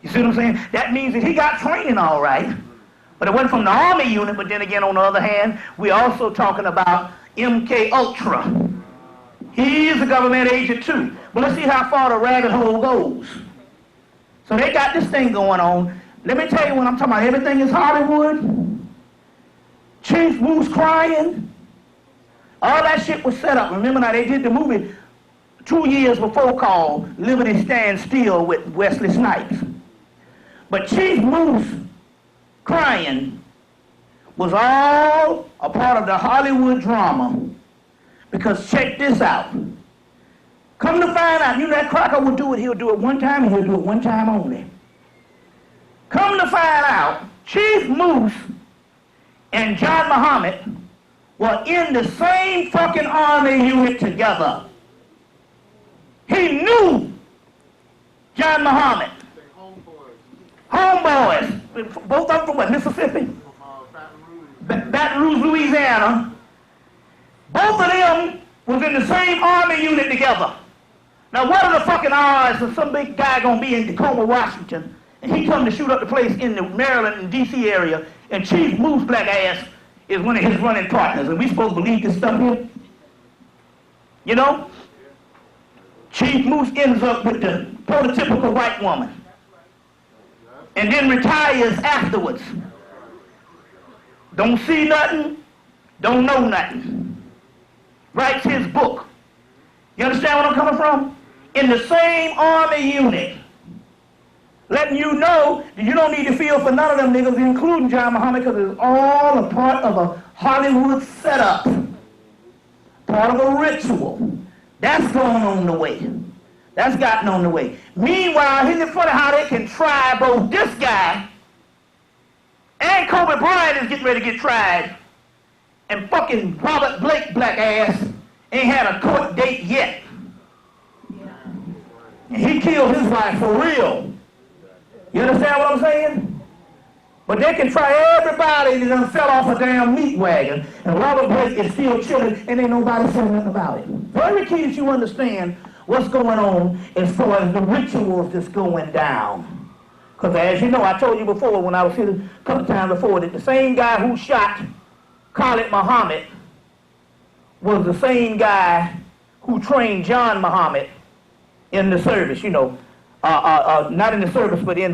You see what I'm saying? That means that he got training all right. But it wasn't from the army unit, but then again, on the other hand, we're also talking about MK Ultra. He is a government agent too. But let's see how far the rabbit hole goes. So they got this thing going on. Let me tell you when I'm talking about everything is Hollywood. Chief Moose crying. All that shit was set up. Remember now, they did the movie 2 years before called Liberty Stands Still with Wesley Snipes. But Chief Moose crying was all a part of the Hollywood drama. Because check this out. Come to find out, you know that cracker would do it, he'll do it one time and he'll do it one time only. Come to find out, Chief Moose and John Muhammad were in the same fucking army unit together. He knew John Muhammad. Homeboys. Both of them from what, Mississippi? Baton Rouge, Louisiana. Both of them was in the same army unit together. Now what are the fucking odds of some big guy gonna be in Tacoma, Washington, and he come to shoot up the place in the Maryland and DC area, and Chief Moose black ass is one of his running partners, and we supposed to believe this stuff here? You know? Chief Moose ends up with the prototypical white woman, and then retires afterwards. Don't see nothing, don't know nothing. Writes his book. You understand where I'm coming from? In the same army unit. Letting you know that you don't need to feel for none of them niggas, including John Muhammad, because it's all a part of a Hollywood setup. Part of a ritual. That's going on the way. That's gotten on the way. Meanwhile, isn't it funny how they can try both this guy and Kobe Bryant is getting ready to get tried, and fucking Robert Blake black ass ain't had a court date yet. And he killed his wife for real. You understand what I'm saying? But they can try everybody and then fell off a damn meat wagon, and Robert Blake is still chilling, and ain't nobody saying nothing about it. Very key that you understand what's going on as far as the rituals that's going down. Because as you know, I told you before when I was here a couple times before that the same guy who shot Khalid Muhammad was the same guy who trained John Muhammad in the service, you know, not in the service, but in